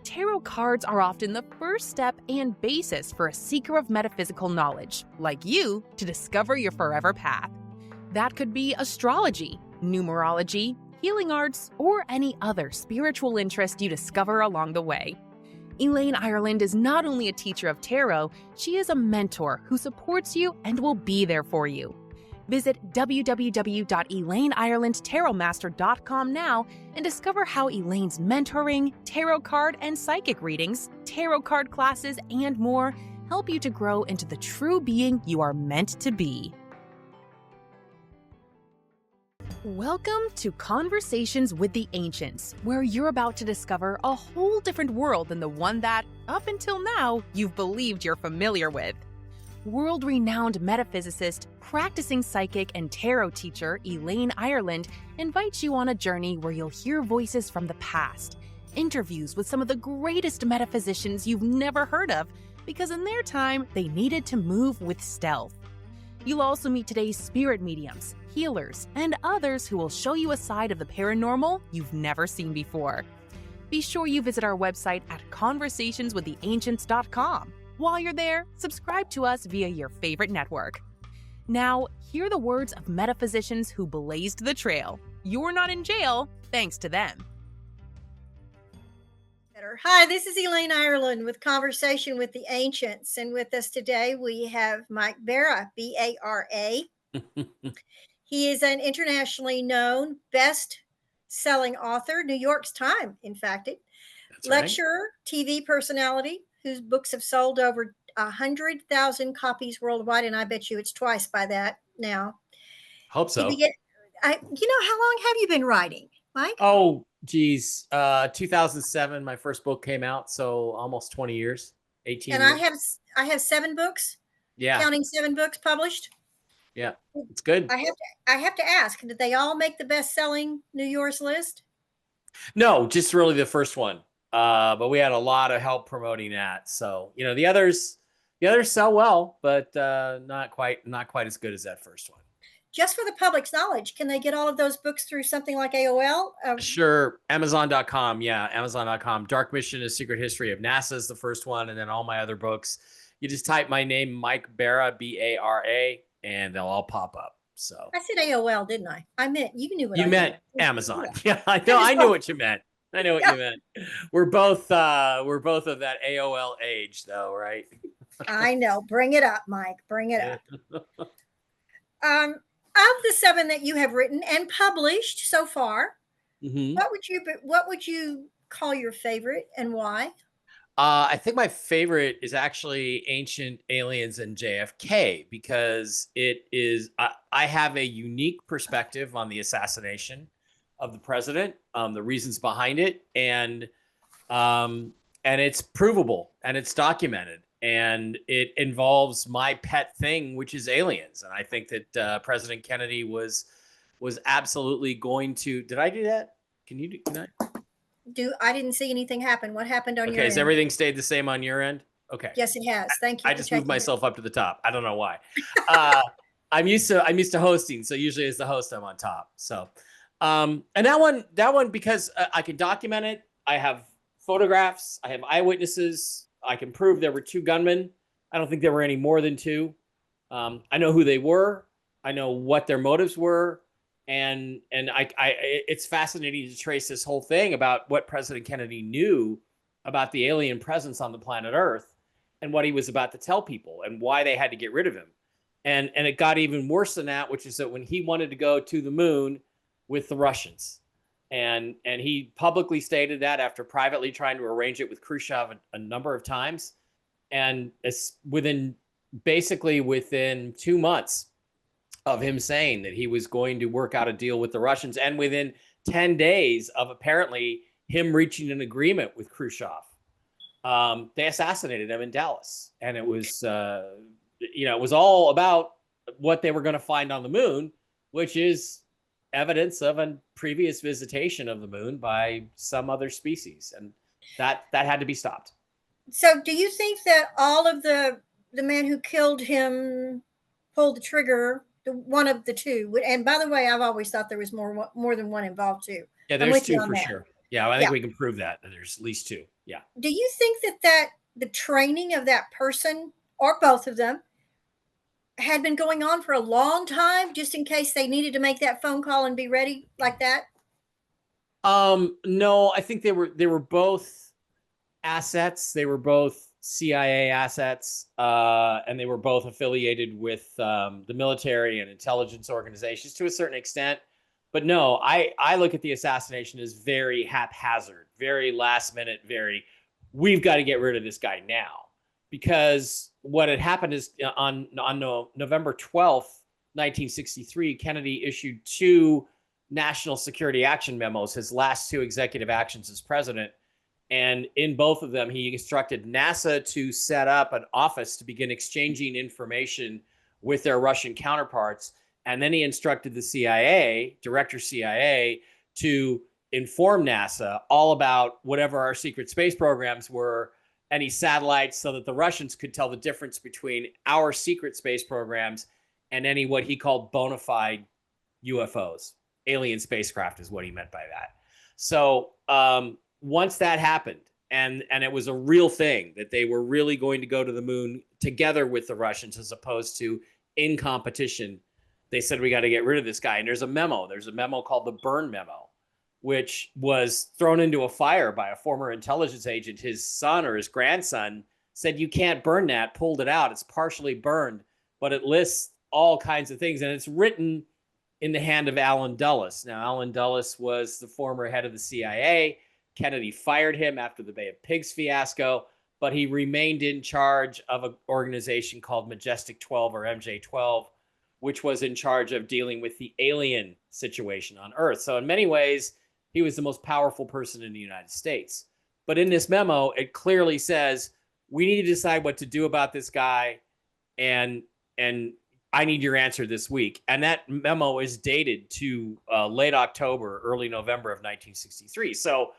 tarot cards are often the first step and basis for a seeker of metaphysical knowledge, like you, to discover your forever path. That could be astrology, numerology, healing arts, or any other spiritual interest you discover along the way. Elaine Ireland is not only a teacher of tarot, she is a mentor who supports you and will be there for you. Visit www.elaineIrelandtarotmaster.com now and discover how Elaine's mentoring, tarot card and psychic readings, tarot card classes, and more help you to grow into the true being you are meant to be. Welcome to Conversations with the Ancients, where you're about to discover a whole different world than the one that, up until now, you've believed you're familiar with. World-renowned metaphysicist, practicing psychic, and tarot teacher Elaine Ireland invites you on a journey where you'll hear voices from the past, interviews with some of the greatest metaphysicians you've never heard of, because in their time, they needed to move with stealth. You'll also meet today's spirit mediums, healers, and others who will show you a side of the paranormal you've never seen before. Be sure you visit our website at conversationswiththeancients.com. While you're there, subscribe to us via your favorite network. Now, hear the words of metaphysicians who blazed the trail. You're not in jail, thanks to them. Hi, this is Elaine Ireland with Conversation with the Ancients. And with us today, we have Mike Bara, B-A-R-A. He is an internationally known best-selling author, New York Times, in fact. Lecturer, right. TV personality, whose books have sold over 100,000 copies worldwide, and I bet you it's twice by that now. Hope so. How long have you been writing, Mike? Oh, geez. 2007, my first book came out, so almost 20 years, 18 and years. I have 7 books. Yeah. Counting 7 books published. Yeah, it's good. I have to ask, did they all make the best-selling New York's list? No, just really the first one. But we had a lot of help promoting that. So, the others sell well, but not quite as good as that first one. Just for the public's knowledge, can they get all of those books through something like AOL? Sure. Amazon.com. Yeah. Amazon.com. Dark Mission: A Secret History of NASA is the first one. And then all my other books, you just type my name, Mike Bara, B-A-R-A, and they'll all pop up. So I said AOL, didn't I? I meant, you knew what you meant Amazon. Yeah, I know. I knew what you meant. I know what you meant. We're both of that AOL age, though, right? I know. Bring it up, Mike. Bring it up. Of the 7 that you have written and published so far, what would you call your favorite and why? I think my favorite is actually Ancient Aliens and JFK, because it is. I have a unique perspective on the assassination of the president, the reasons behind it, and it's provable and it's documented, and it involves my pet thing, which is aliens. And I think that President Kennedy was absolutely going to. Did I do that? Can I? I didn't see anything happen. What happened on your end? Okay, has everything stayed the same on your end? Okay. Yes, it has. Thank you. I just moved myself up to the top. I don't know why. I'm used to hosting, so usually as the host, I'm on top. So. And that one, because I can document it. I have photographs. I have eyewitnesses. I can prove there were 2 gunmen. I don't think there were any more than 2. I know who they were. I know what their motives were. And it's fascinating to trace this whole thing about what President Kennedy knew about the alien presence on the planet Earth and what he was about to tell people and why they had to get rid of him. And it got even worse than that, which is that when he wanted to go to the moon with the Russians, and he publicly stated that after privately trying to arrange it with Khrushchev a number of times, and it's within 2 months of him saying that he was going to work out a deal with the Russians, and within 10 days of apparently him reaching an agreement with Khrushchev, they assassinated him in Dallas. And it was it was all about what they were going to find on the moon, which is evidence of a previous visitation of the moon by some other species, and that had to be stopped. So do you think that all of the man who killed him pulled the trigger, one of the 2? And by the way, I've always thought there was more than one involved too. Yeah, there's 2 for sure. Yeah, I think we can prove that there's at least 2. Yeah. Do you think that the training of that person or both of them had been going on for a long time, just in case they needed to make that phone call and be ready like that? No, I think they were both assets. They were both CIA assets, and they were both affiliated with the military and intelligence organizations to a certain extent. But no, I look at the assassination as very haphazard, very last minute, we've got to get rid of this guy now. Because what had happened is on November 12th, 1963, Kennedy issued two national security action memos, his last two executive actions as president. And in both of them, he instructed NASA to set up an office to begin exchanging information with their Russian counterparts. And then he instructed the CIA, director CIA, to inform NASA all about whatever our secret space programs were, any satellites, so that the Russians could tell the difference between our secret space programs and any what he called bona fide UFOs. Alien spacecraft is what he meant by that. So once that happened, and it was a real thing that they were really going to go to the moon together with the Russians as opposed to in competition, they said, we got to get rid of this guy. And there's a memo called the Byrne Memo, which was thrown into a fire by a former intelligence agent. His son or his grandson said, you can't burn that, pulled it out. It's partially burned, but it lists all kinds of things. And it's written in the hand of Allen Dulles. Now, Allen Dulles was the former head of the CIA. Kennedy fired him after the Bay of Pigs fiasco, but he remained in charge of an organization called Majestic 12 or MJ12, which was in charge of dealing with the alien situation on Earth. So in many ways, he was the most powerful person in the United States. But in this memo, it clearly says, we need to decide what to do about this guy, and I need your answer this week. And that memo is dated to late October, early November of 1963. So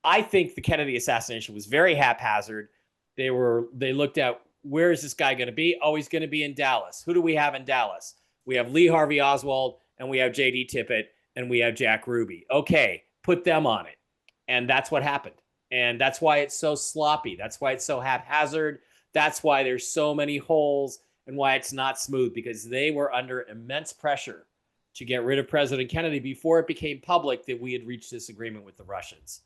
I think the Kennedy assassination was very haphazard. They looked at, where is this guy going to be? Oh, he's going to be in Dallas. Who do we have in Dallas? We have Lee Harvey Oswald, and we have J.D. Tippit, and we have Jack Ruby. Okay, put them on it. And that's what happened. And that's why it's so sloppy. That's why it's so haphazard. That's why there's so many holes, and why it's not smooth, because they were under immense pressure to get rid of President Kennedy before it became public that we had reached this agreement with the Russians.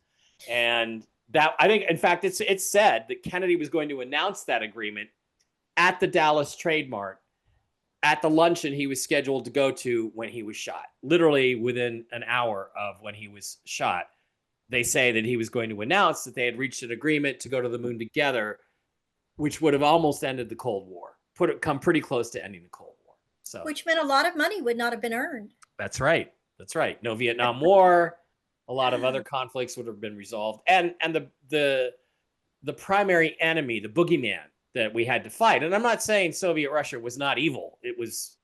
And that, I think, in fact, it's said that Kennedy was going to announce that agreement at the Dallas Trade Mart at the luncheon he was scheduled to go to when he was shot. Literally within an hour of when he was shot, they say that he was going to announce that they had reached an agreement to go to the moon together, which would have almost ended the Cold War. Come pretty close to ending the Cold War. So, which meant a lot of money would not have been earned. That's right. That's right. No Vietnam War. A lot of other conflicts would have been resolved. And the primary enemy, the boogeyman that we had to fight. And I'm not saying Soviet Russia was not evil. It was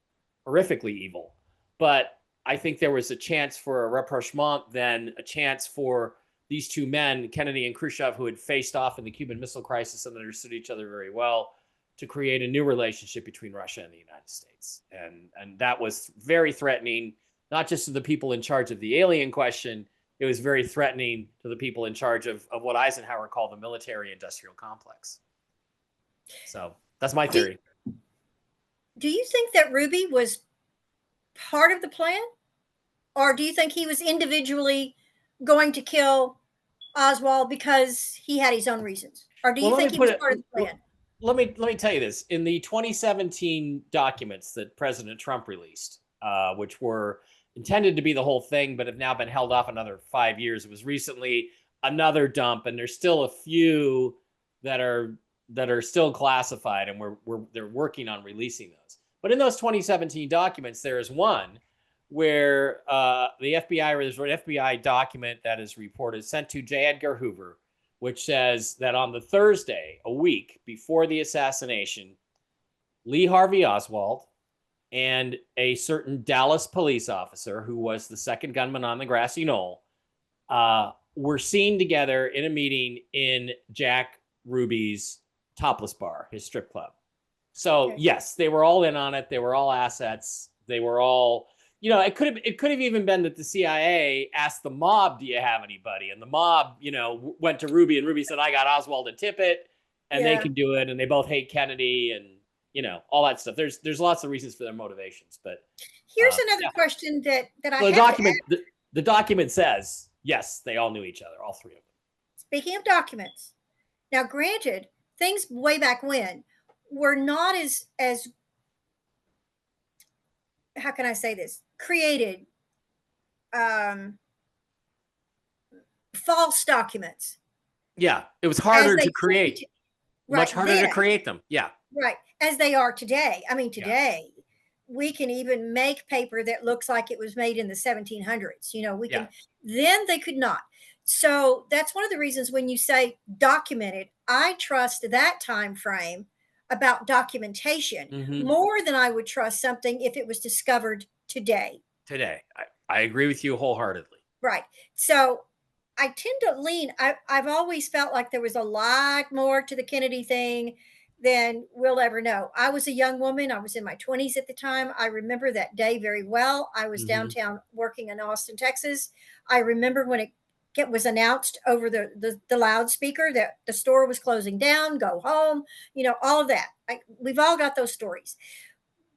horrifically evil. But I think there was a chance for a rapprochement, then a chance for these two men, Kennedy and Khrushchev, who had faced off in the Cuban Missile Crisis and understood each other very well, to create a new relationship between Russia and the United States. And that was very threatening, not just to the people in charge of the alien question. It was very threatening to the people in charge of what Eisenhower called the military-industrial complex. So that's my theory. Do you think that Ruby was part of the plan? Or do you think he was individually going to kill Oswald because he had his own reasons? Or do you think he was part of the plan? Let me tell you this. In the 2017 documents that President Trump released, which were intended to be the whole thing, but have now been held off another 5 years. It was recently another dump, and there's still a few that are still classified, and they're working on releasing those. But in those 2017 documents, there is one where the FBI, there's an FBI document that is reported, sent to J. Edgar Hoover, which says that on the Thursday, a week before the assassination, Lee Harvey Oswald and a certain Dallas police officer, who was the second gunman on the grassy knoll, were seen together in a meeting in Jack Ruby's Topless Bar, his strip club. So, yes, they were all in on it. They were all assets. They were all, it could have even been that the CIA asked the mob, "Do you have anybody?" And the mob, went to Ruby, and Ruby said, "I got Oswald and Tippit, and they can do it." And they both hate Kennedy, and all that stuff. There's lots of reasons for their motivations, but here's another question that I so have. the document says yes, they all knew each other, all three of them. Speaking of documents, now granted, things way back when were not as how can I say this, created false documents. Yeah, it was harder to create. Much harder to create them. Yeah. Right. As they are today. I mean, today we can even make paper that looks like it was made in the 1700s. We can, then they could not. So that's one of the reasons when you say documented, I trust that time frame about documentation more than I would trust something if it was discovered today. I agree with you wholeheartedly. Right. So I tend to lean, I've always felt like there was a lot more to the Kennedy thing than we'll ever know. I was a young woman. I was in my 20s at the time. I remember that day very well. I was downtown working in Austin, Texas. I remember when it was announced over the loudspeaker that the store was closing down, go home, all of that. We've all got those stories.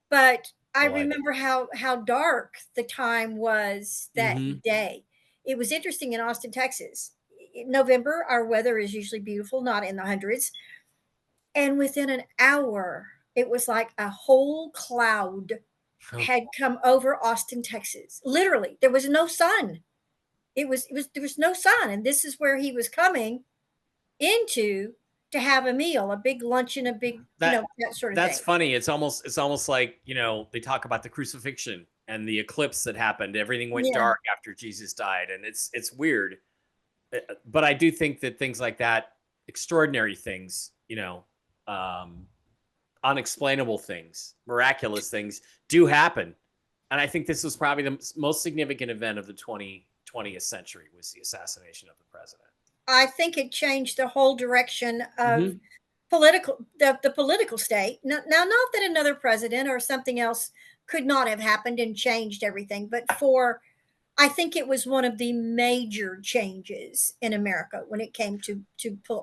But I remember how dark the time was that day. It was interesting in Austin, Texas. In November, our weather is usually beautiful, not in the hundreds. And within an hour, it was like a whole cloud had come over Austin, Texas. Literally, there was no sun. There was no sun. And this is where he was coming into to have a meal, a big luncheon, a big, that sort of thing. That's funny. It's almost like, they talk about the crucifixion and the eclipse that happened. Everything went dark after Jesus died. And it's weird. But I do think that things like that, extraordinary things, unexplainable things, miraculous things do happen. And I think this was probably the most significant event of the 20th century was the assassination of the president. I think it changed the whole direction of the political state. Now, not that another president or something else could not have happened and changed everything, but I think it was one of the major changes in America when it came to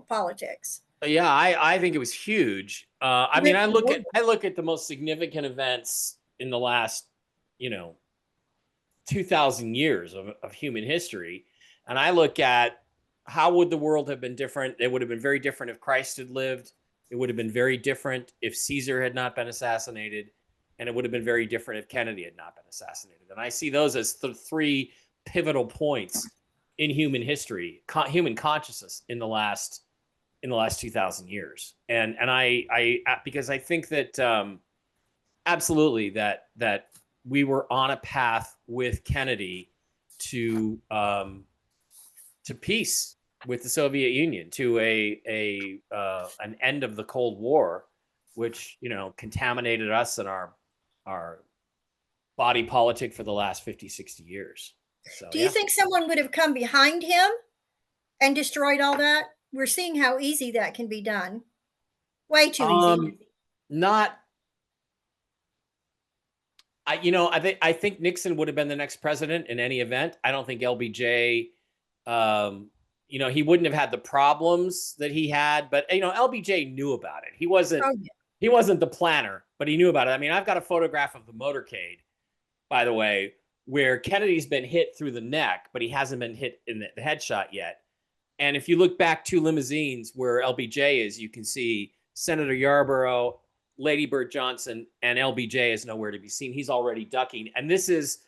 politics. Yeah, I think it was huge. I mean, I look at the most significant events in the last, 2,000 years of human history, and I look at how would the world have been different. It would have been very different if Christ had lived. It would have been very different if Caesar had not been assassinated, and it would have been very different if Kennedy had not been assassinated. And I see those as the three pivotal points in human history, human consciousness in the last 2,000 years. And I because I think that absolutely that we were on a path with Kennedy to peace with the Soviet Union, to an end of the Cold War, which contaminated us and our body politic for the last 50, 60 years. So, do you think someone would have come behind him and destroyed all that? We're seeing how easy that can be done. Way too easy. I think Nixon would have been the next president in any event. I don't think LBJ, he wouldn't have had the problems that he had, but LBJ knew about it. He wasn't the planner, but he knew about it. I mean, I've got a photograph of the motorcade, by the way, where Kennedy's been hit through the neck, but he hasn't been hit in the headshot yet. And if you look back 2 limousines where LBJ is, you can see Senator Yarborough, Lady Bird Johnson, and LBJ is nowhere to be seen. He's already ducking. And this is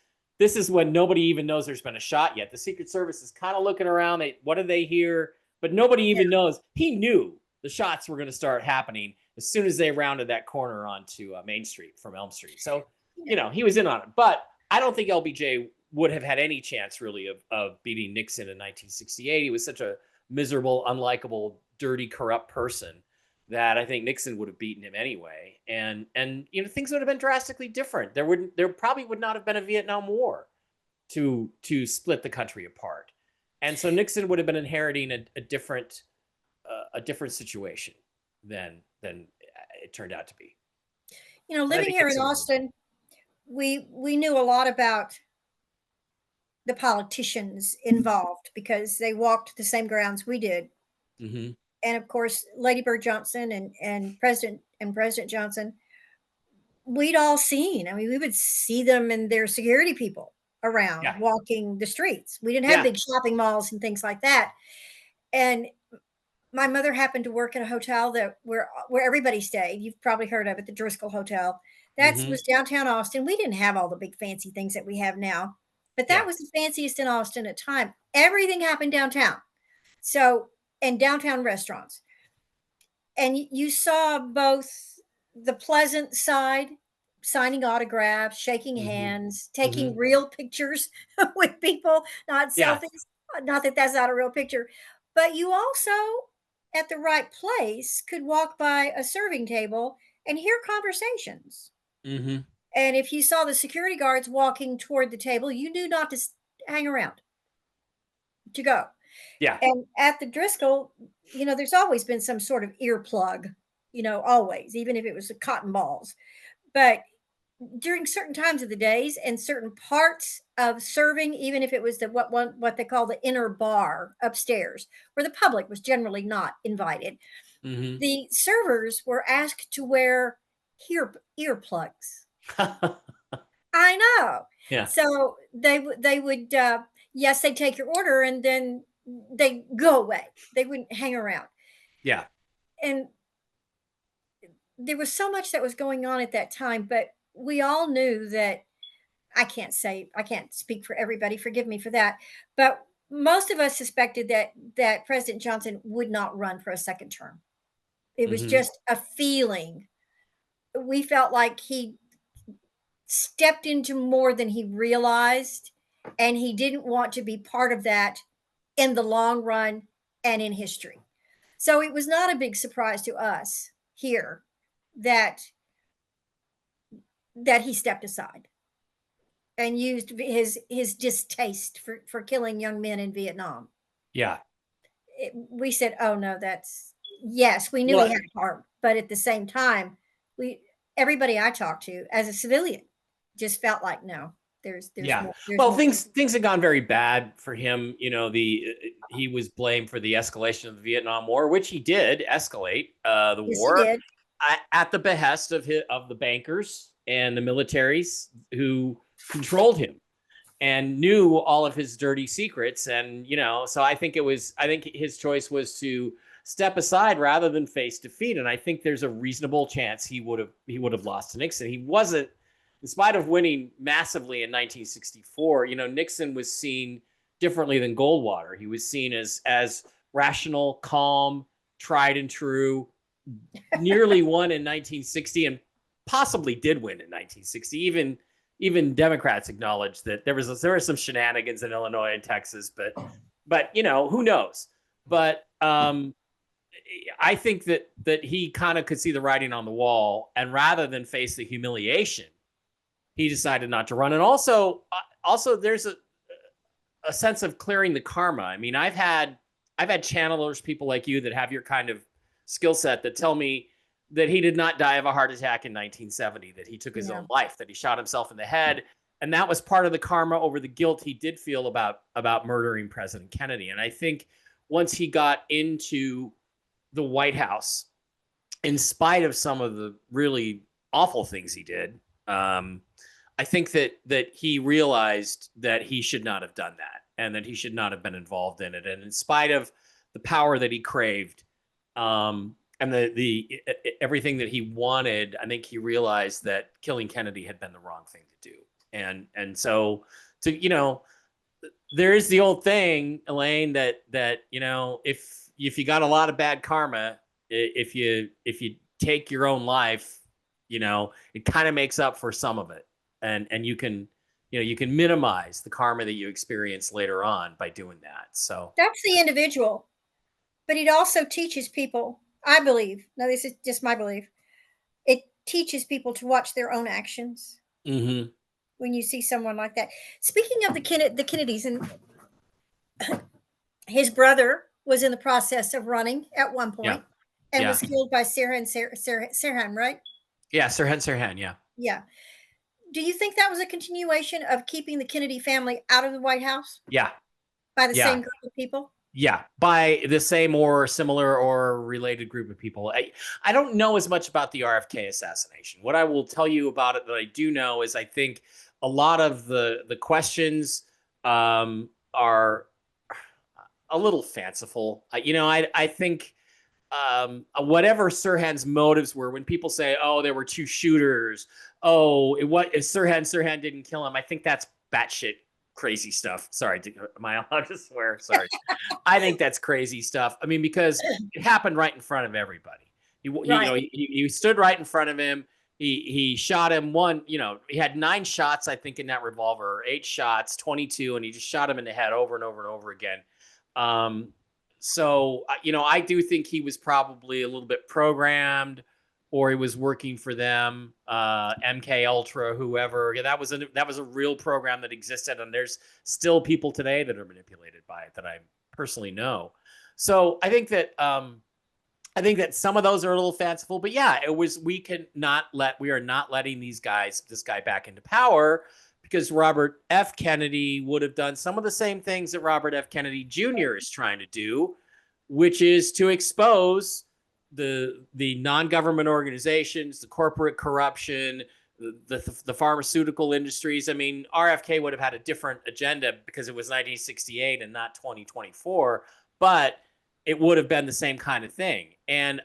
when nobody even knows there's been a shot yet. The Secret Service is kind of looking around. What do they hear? But nobody even knows. He knew the shots were going to start happening as soon as they rounded that corner onto Main Street from Elm Street. So, he was in on it. But I don't think LBJ would have had any chance really of beating Nixon in 1968. He was such a miserable, unlikable, dirty, corrupt person that I think Nixon would have beaten him anyway. And things would have been drastically different. There probably would not have been a Vietnam War to split the country apart. And so Nixon would have been inheriting a different situation than it turned out to be. Living here in Austin, we knew a lot about the politicians involved because they walked the same grounds we did. Mm-hmm. And of course, Lady Bird Johnson and President Johnson, we'd all seen. I mean, we would see them and their security people around Yeah. walking the streets. We didn't have Yeah. big shopping malls and things like that. And my mother happened to work at a hotel that where everybody stayed. You've probably heard of it, the Driscoll Hotel. That Mm-hmm. was downtown Austin. We didn't have all the big fancy things that we have now, but that Yeah. was the fanciest in Austin at the time. Everything happened downtown. So, and downtown restaurants. And you saw both the pleasant side, signing autographs, shaking Mm-hmm. hands, taking Mm-hmm. real pictures with people, not Yeah. selfies. Not that that's not a real picture, but you also, at the right place, could walk by a serving table and hear conversations. Mm-hmm. And if you saw the security guards walking toward the table, you knew not to hang around, to go. Yeah. And at the Driscoll, there's always been some sort of earplug, always, even if it was the cotton balls. But during certain times of the days and certain parts of serving, even if it was what they call the inner bar upstairs, where the public was generally not invited, Mm-hmm. the servers were asked to wear earplugs. I know. Yeah. So they would yes, they'd take your order and then they go away. They wouldn't hang around. Yeah. And there was so much that was going on at that time, but we all knew that I can't speak for everybody, forgive me for that, but most of us suspected that President Johnson would not run for a second term. It was Mm-hmm. just a feeling. We felt like he stepped into more than he realized, and he didn't want to be part of that in the long run and in history. So it was not a big surprise to us here that he stepped aside and used his distaste for killing young men in Vietnam. Yeah. We said, oh no, yes, we knew he had heart, but at the same time, everybody I talked to as a civilian just felt like, no, there's Yeah. more, Well, more. things had gone very bad for him. He was blamed for the escalation of the Vietnam War, which he did escalate the Yes, war he did. at the behest of the bankers and the militaries who controlled him and knew all of his dirty secrets. And so I think his choice was to step aside rather than face defeat. And I think there's a reasonable chance he would have lost to Nixon. He wasn't. In spite of winning massively in 1964, Nixon was seen differently than Goldwater. He was seen as rational, calm, tried and true, nearly won in 1960 and possibly did win in 1960. Even Democrats acknowledged that there were some shenanigans in Illinois and Texas, but who knows? But I think that he kind of could see the writing on the wall, and rather than face the humiliation, he decided not to run. And also there's a sense of clearing the karma. I mean, I've had channelers, people like you that have your kind of skill set, that tell me that he did not die of a heart attack in 1970, that he took his own life, that he shot himself in the head. And that was part of the karma over the guilt he did feel about murdering President Kennedy. And I think once he got into the White House, in spite of some of the really awful things he did, I think that he realized that he should not have done that, and that he should not have been involved in it. And in spite of the power that he craved, and the everything that he wanted, I think he realized that killing Kennedy had been the wrong thing to do. And so there is the old thing, Elaine, that if you got a lot of bad karma, if you take your own life, it kind of makes up for some of it. And you can minimize the karma that you experience later on by doing that. So that's the individual, but it also teaches people, I believe, now this is just my belief, it teaches people to watch their own actions. Mm-hmm. When you see someone like that. Speaking of the Kennedys, and his brother was in the process of running at one point, and was killed by Sirhan, right? Yeah, Sirhan, yeah. Yeah. do you think that was a continuation of keeping the Kennedy family out of the White House Yeah. by the Yeah. same group of people? Yeah, by the same or similar or related group of people. I don't know as much about the RFK assassination. What I will tell you about it that I do know is I think a lot of the questions are a little fanciful. I think whatever Sirhan's motives were, when people say, "Oh, there were two shooters," what if Sirhan didn't kill him? I think that's batshit crazy stuff. Sorry, am I allowed to swear? Sorry. I think that's crazy stuff. I mean, because it happened right in front of everybody. He stood right in front of him. He shot him one. He had 9 shots, I think, in that revolver, or 8 shots, 22, and he just shot him in the head over and over and over again. So I do think he was probably a little bit programmed, or he was working for them, MK Ultra, whoever. Yeah, that was a real program that existed, and there's still people today that are manipulated by it that I personally know. So I think that some of those are a little fanciful, but yeah, we are not letting this guy back into power, because Robert F. Kennedy would have done some of the same things that Robert F. Kennedy Jr. is trying to do, which is to expose the non-government organizations, the corporate corruption, the pharmaceutical industries. I mean, RFK would have had a different agenda because it was 1968 and not 2024, but it would have been the same kind of thing. And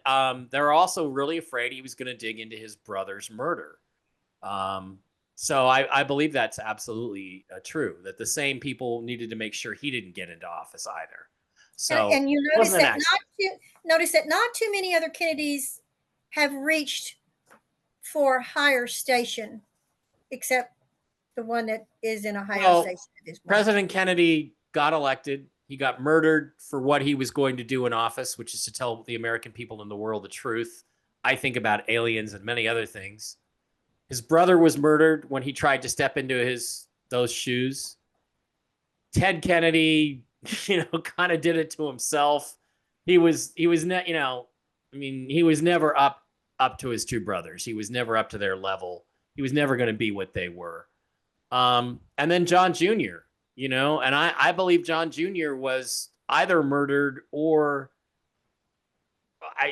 they're also really afraid he was going to dig into his brother's murder. So I believe that's absolutely true, that the same people needed to make sure he didn't get into office either. So and you notice that not too many other Kennedys have reached for higher station, except the one that is in a higher station at this point. President Kennedy got elected. He got murdered for what he was going to do in office, which is to tell the American people and the world the truth. I think about aliens and many other things. His brother was murdered when he tried to step into those shoes. Ted Kennedy, kind of did it to himself. He was never up to his two brothers. He was never up to their level. He was never going to be what they were. And then John Jr., and I believe John Jr. was either murdered or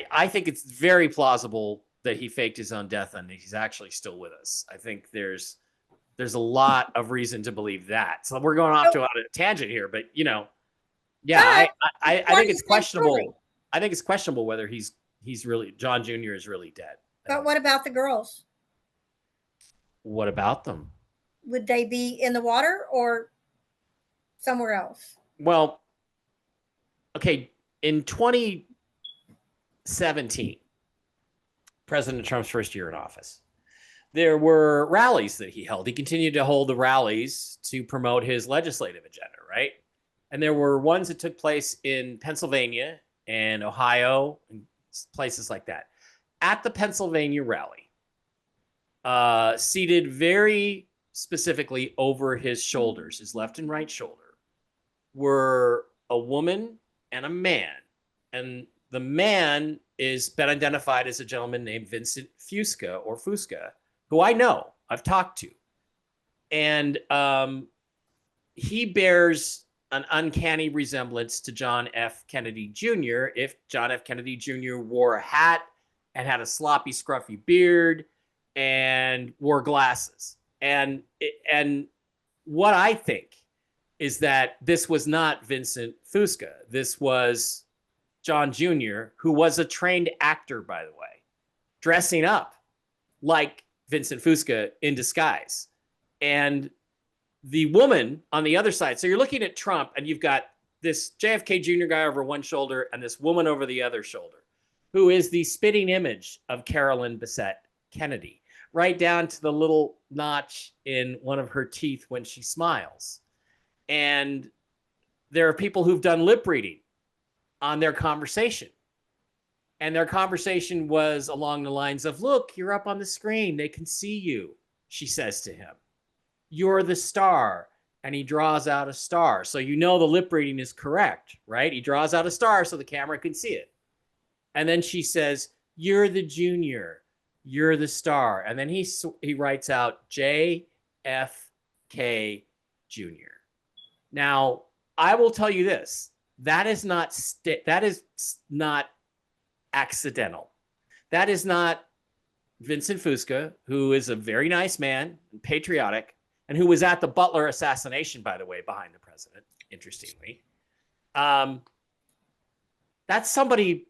I think it's very plausible that he faked his own death and he's actually still with us. I think there's a lot of reason to believe that. So we're going off to a tangent here, but I think it's questionable. I think it's questionable whether he's really, John Jr. is really dead. But what about the girls? What about them? Would they be in the water or somewhere else? Well, okay, in 2017, President Trump's first year in office, there were rallies that he held. He continued to hold the rallies to promote his legislative agenda, right? And there were ones that took place in Pennsylvania and Ohio and places like that. At the Pennsylvania rally, seated very specifically over his shoulders, his left and right shoulder, were a woman and a man. And the man is been identified as a gentleman named Vincent Fusca, who I know, I've talked to. And he bears an uncanny resemblance to John F. Kennedy Jr. if John F. Kennedy Jr. wore a hat and had a sloppy, scruffy beard and wore glasses. And what I think is that this was not Vincent Fusca. This was John Jr., who was a trained actor, by the way, dressing up like Vincent Fusca in disguise. And the woman on the other side, so you're looking at Trump and you've got this JFK Jr. guy over one shoulder and this woman over the other shoulder, who is the spitting image of Carolyn Bessette Kennedy, right down to the little notch in one of her teeth when she smiles. And there are people who've done lip reading on their conversation. And their conversation was along the lines of, look, you're up on the screen. They can see you, she says to him. You're the star. And he draws out a star. So the lip reading is correct, right? He draws out a star so the camera can see it. And then she says, you're the junior. You're the star. And then he writes out JFK. F.K. Jr. Now, I will tell you this: that is not accidental. That is not Vincent Fusca, who is a very nice man and patriotic, and who was at the Butler assassination, by the way, behind the president, interestingly. That's somebody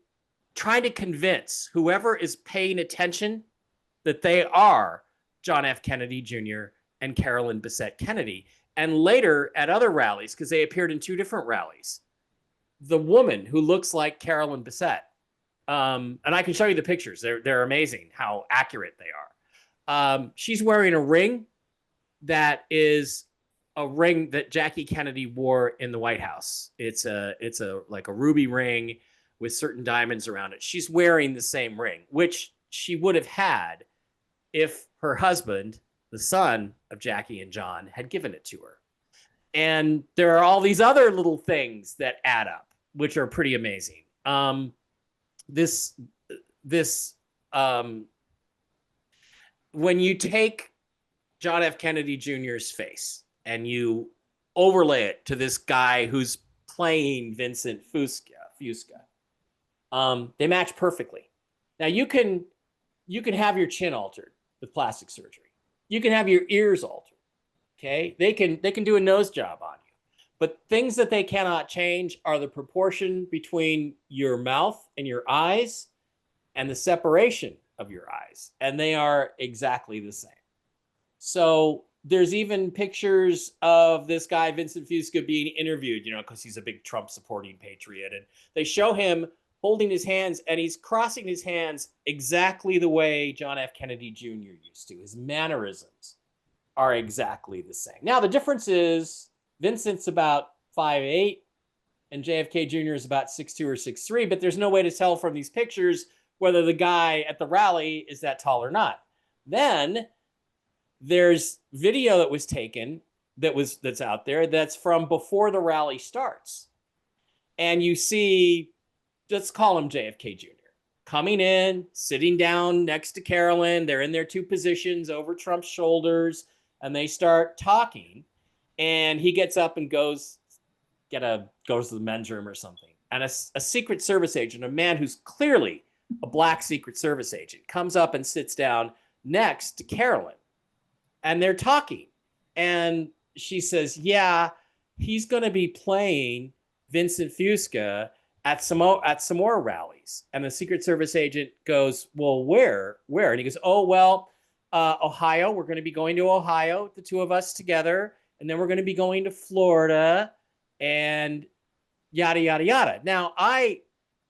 trying to convince whoever is paying attention that they are John F. Kennedy Jr. and Carolyn Bessette Kennedy. And later at other rallies, because they appeared in 2 different rallies, the woman who looks like Carolyn Bessette, and I can show you the pictures. They're amazing how accurate they are. She's wearing a ring that is a ring that Jackie Kennedy wore in the White House. It's like a ruby ring with certain diamonds around it. She's wearing the same ring, which she would have had if her husband, the son of Jackie and John, had given it to her. And there are all these other little things that add up, which are pretty amazing. When you take John F. Kennedy Jr.'s face and you overlay it to this guy who's playing Vincent Fusca, they match perfectly. Now you can have your chin altered with plastic surgery. You can have your ears altered. Okay, they can do a nose job on you, but things that they cannot change are the proportion between your mouth and your eyes and the separation of your eyes, and they are exactly the same. So there's even pictures of this guy, Vincent Fusca, being interviewed, because he's a big Trump supporting patriot. And they show him holding his hands, and he's crossing his hands exactly the way John F. Kennedy Jr. used to. His mannerisms are exactly the same. Now, the difference is Vincent's about 5'8", and JFK Jr. is about 6'2" or 6'3", but there's no way to tell from these pictures whether the guy at the rally is that tall or not. Then there's video that was taken that's out there that's from before the rally starts. And you see, let's call him JFK Jr., coming in, sitting down next to Carolyn. They're in their 2 positions over Trump's shoulders, and they start talking. And he gets up and goes to the men's room or something. And a Secret Service agent, a man who's clearly a black Secret Service agent, comes up and sits down next to Carolyn. And they're talking. And she says, yeah, he's going to be playing Vincent Fusca at some more rallies. And the Secret Service agent goes, well, where? And he goes, oh, well, Ohio. We're going to be going to Ohio, the 2 of us together. And then we're going to be going to Florida and yada, yada, yada. Now, I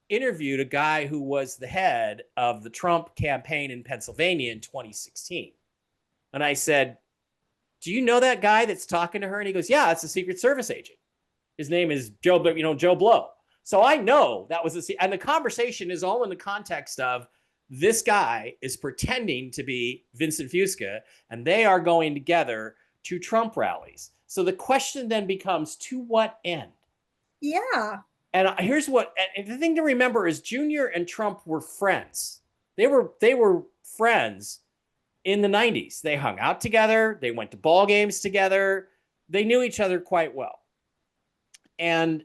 interviewed a guy who was the head of the Trump campaign in Pennsylvania in 2016. And I said, do you know that guy that's talking to her? And he goes, yeah, it's a Secret Service agent. His name is Joe Blow. So I know that was and the conversation is all in the context of this guy is pretending to be Vincent Fusca, and they are going together to Trump rallies. So the question then becomes, to what end? Yeah. And here's and the thing to remember is Junior and Trump were friends. They were friends in the 90s. They hung out together. They went to ball games together. They knew each other quite well. And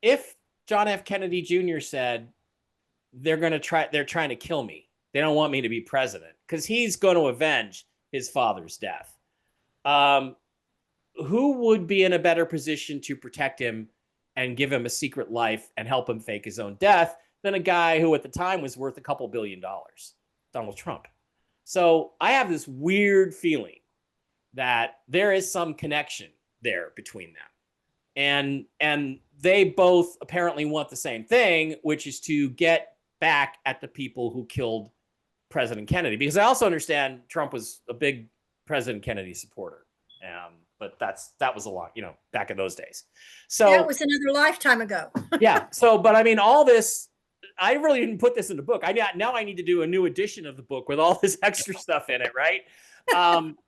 if John F. Kennedy Jr. said, they're trying to kill me, they don't want me to be president, because he's going to avenge his father's death, who would be in a better position to protect him and give him a secret life and help him fake his own death than a guy who at the time was worth $2 billion, Donald Trump? So I have this weird feeling that there is some connection there between them. And they both apparently want the same thing, which is to get back at the people who killed President Kennedy. Because I also understand Trump was a big President Kennedy supporter. But that was a lot, back in those days. So that was another lifetime ago. Yeah. So, but I mean, all this, I really didn't put this in the book. Now I need to do a new edition of the book with all this extra stuff in it, right?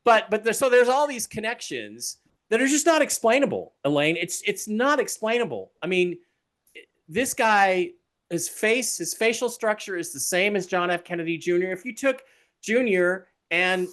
But there's all these connections that are just not explainable, Elaine. It's not explainable. I mean, this guy, his facial structure is the same as John F. Kennedy Jr. If you took Jr. and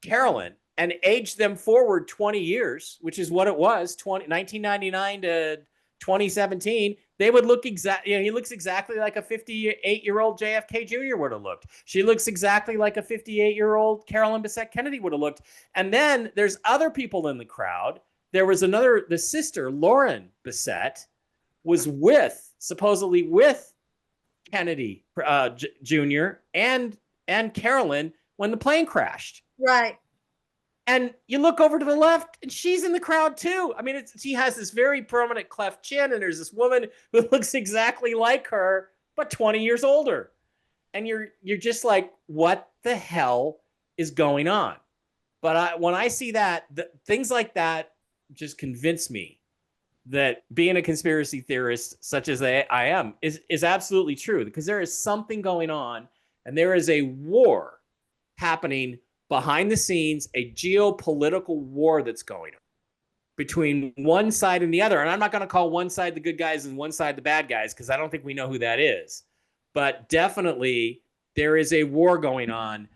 Carolyn and age them forward 20 years, which is what it was, 1999 to 2017, they would look exactly, he looks exactly like a 58-year-old JFK Jr. would have looked. She looks exactly like a 58-year-old Carolyn Bessette Kennedy would have looked. And then there's other people in the crowd. There was the sister, Lauren Bessette, was supposedly with Kennedy Jr. and Carolyn when the plane crashed. Right. And you look over to the left, and she's in the crowd too. I mean, she has this very prominent cleft chin, and there's this woman who looks exactly like her, but 20 years older. And you're just like, what the hell is going on? But when I see that, things like that just convince me that being a conspiracy theorist, such as I am, is absolutely true, because there is something going on, and there is a war happening behind the scenes, a geopolitical war that's going on between one side and the other. And I'm not going to call one side the good guys and one side the bad guys, because I don't think we know who that is. But definitely there is a war going on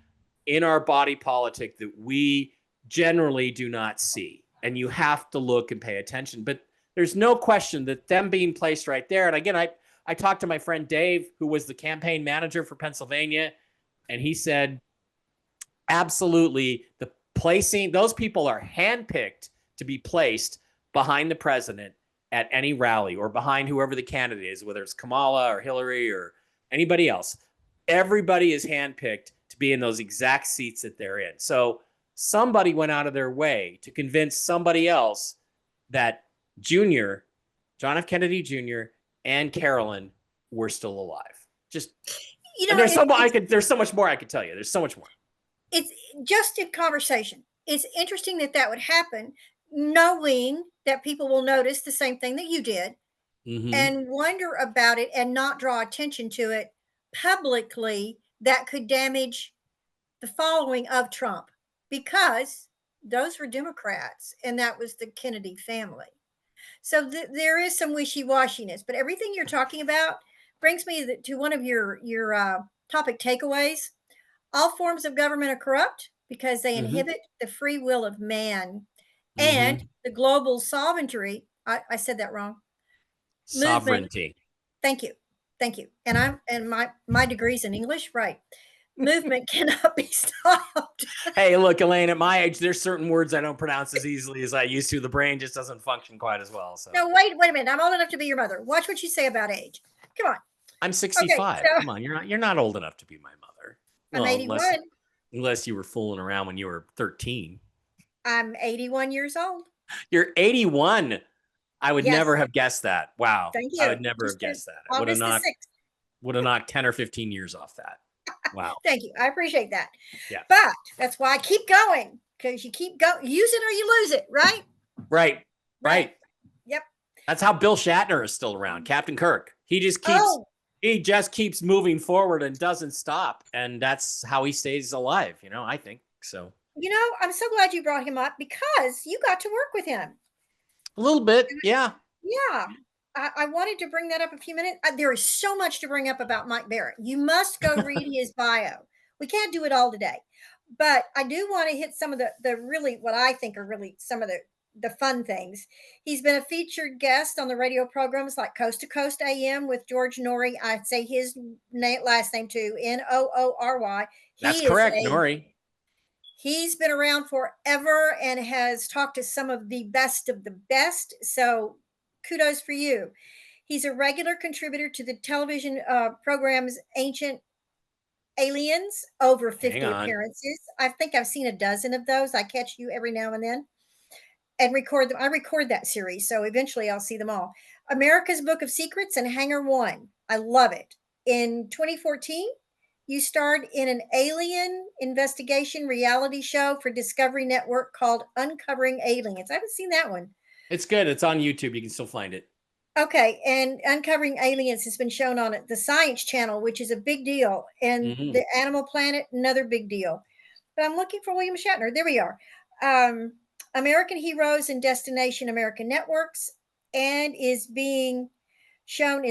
in our body politic that we generally do not see. And you have to look and pay attention. But there's no question that them being placed right there. And again, I talked to my friend Dave, who was the campaign manager for Pennsylvania, and he said, absolutely, those people are handpicked to be placed behind the president at any rally or behind whoever the candidate is, whether it's Kamala or Hillary or anybody else. Everybody is handpicked to be in those exact seats that they're in. So somebody went out of their way to convince somebody else that John F. Kennedy Jr. and Carolyn were still alive. Just, there's so much more I could tell you. There's so much more. It's just in conversation. It's interesting that would happen, knowing that people will notice the same thing that you did, and wonder about it and not draw attention to it publicly. That could damage the following of Trump, because those were Democrats and that was the Kennedy family. So there is some wishy-washiness, but everything you're talking about brings me to one of your topic takeaways. All forms of government are corrupt because they inhibit the free will of man and the global sovereignty. I said that wrong. Sovereignty. Movement. Thank you. And my degree's in English, right? Movement cannot be stopped. Hey, look, Elaine, at my age, there's certain words I don't pronounce as easily as I used to. The brain just doesn't function quite as well. So no, wait a minute. I'm old enough to be your mother. Watch what you say about age. Come on. I'm 65. Okay, Come on, you're not old enough to be my mother. I'm 81. Unless you were fooling around when you were 13. I'm 81 years old. You're 81. I would never have guessed that. Wow. Thank you. I would never have guessed that. I would have knocked 10 or 15 years off that. Wow. Thank you. I appreciate that. Yeah. But that's why I keep going, because you keep going. Use it or you lose it, right? Right. Yep. That's how Bill Shatner is still around. Captain Kirk. He just keeps moving forward and doesn't stop. And that's how he stays alive, I think so. I'm so glad you brought him up, because you got to work with him. A little bit. Yeah. Yeah. I wanted to bring that up a few minutes. There is so much to bring up about Mike Bara. You must go read his bio. We can't do it all today, but I do want to hit some of the really, what I think are really some of the fun things. He's been a featured guest on the radio programs like Coast to Coast AM with George Noory. I'd say his last name too, Noory. That's correct, Noory. He's been around forever and has talked to some of the best. So kudos for you. He's a regular contributor to the television programs Ancient Aliens, over 50 appearances. I think I've seen a dozen of those. I catch you every now and then and record them. I record that series, so eventually I'll see them all. America's Book of Secrets and Hangar One. I love it. In 2014, you starred in an alien investigation reality show for Discovery Network called Uncovering Aliens. I haven't seen that one. It's good. It's on YouTube. You can still find it. Okay. And Uncovering Aliens has been shown on the Science Channel, which is a big deal. And the Animal Planet, another big deal. But I'm looking for William Shatner. There we are. American Heroes and Destination American Networks, and is being shown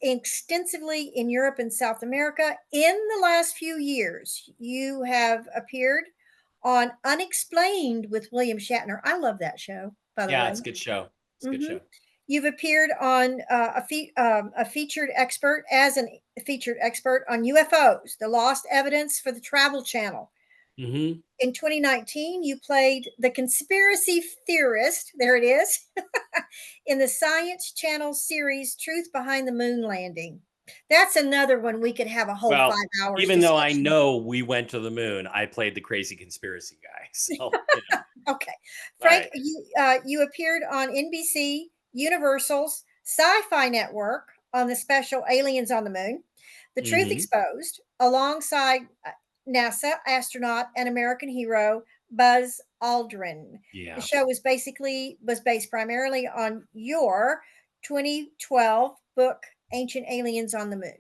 extensively in Europe and South America. In the last few years, you have appeared on Unexplained with William Shatner. I love that show, by the way. Yeah, it's a good show. It's a good show. You've appeared on a featured expert a featured expert on UFOs, the lost evidence for the Travel Channel. Mm-hmm. In 2019, you played the conspiracy theorist, there it is, in the Science Channel series Truth Behind the Moon Landing. That's another one we could have a whole 5 hours. Even though I know we went to the moon, I played the crazy conspiracy guy. So, Okay. Frank, you appeared on NBC Universal's Sci-Fi Network on the special Aliens on the Moon, The Truth Exposed, alongside NASA astronaut and American hero Buzz Aldrin. Yeah. The show was based primarily on your 2012 book Ancient Aliens on the Moon.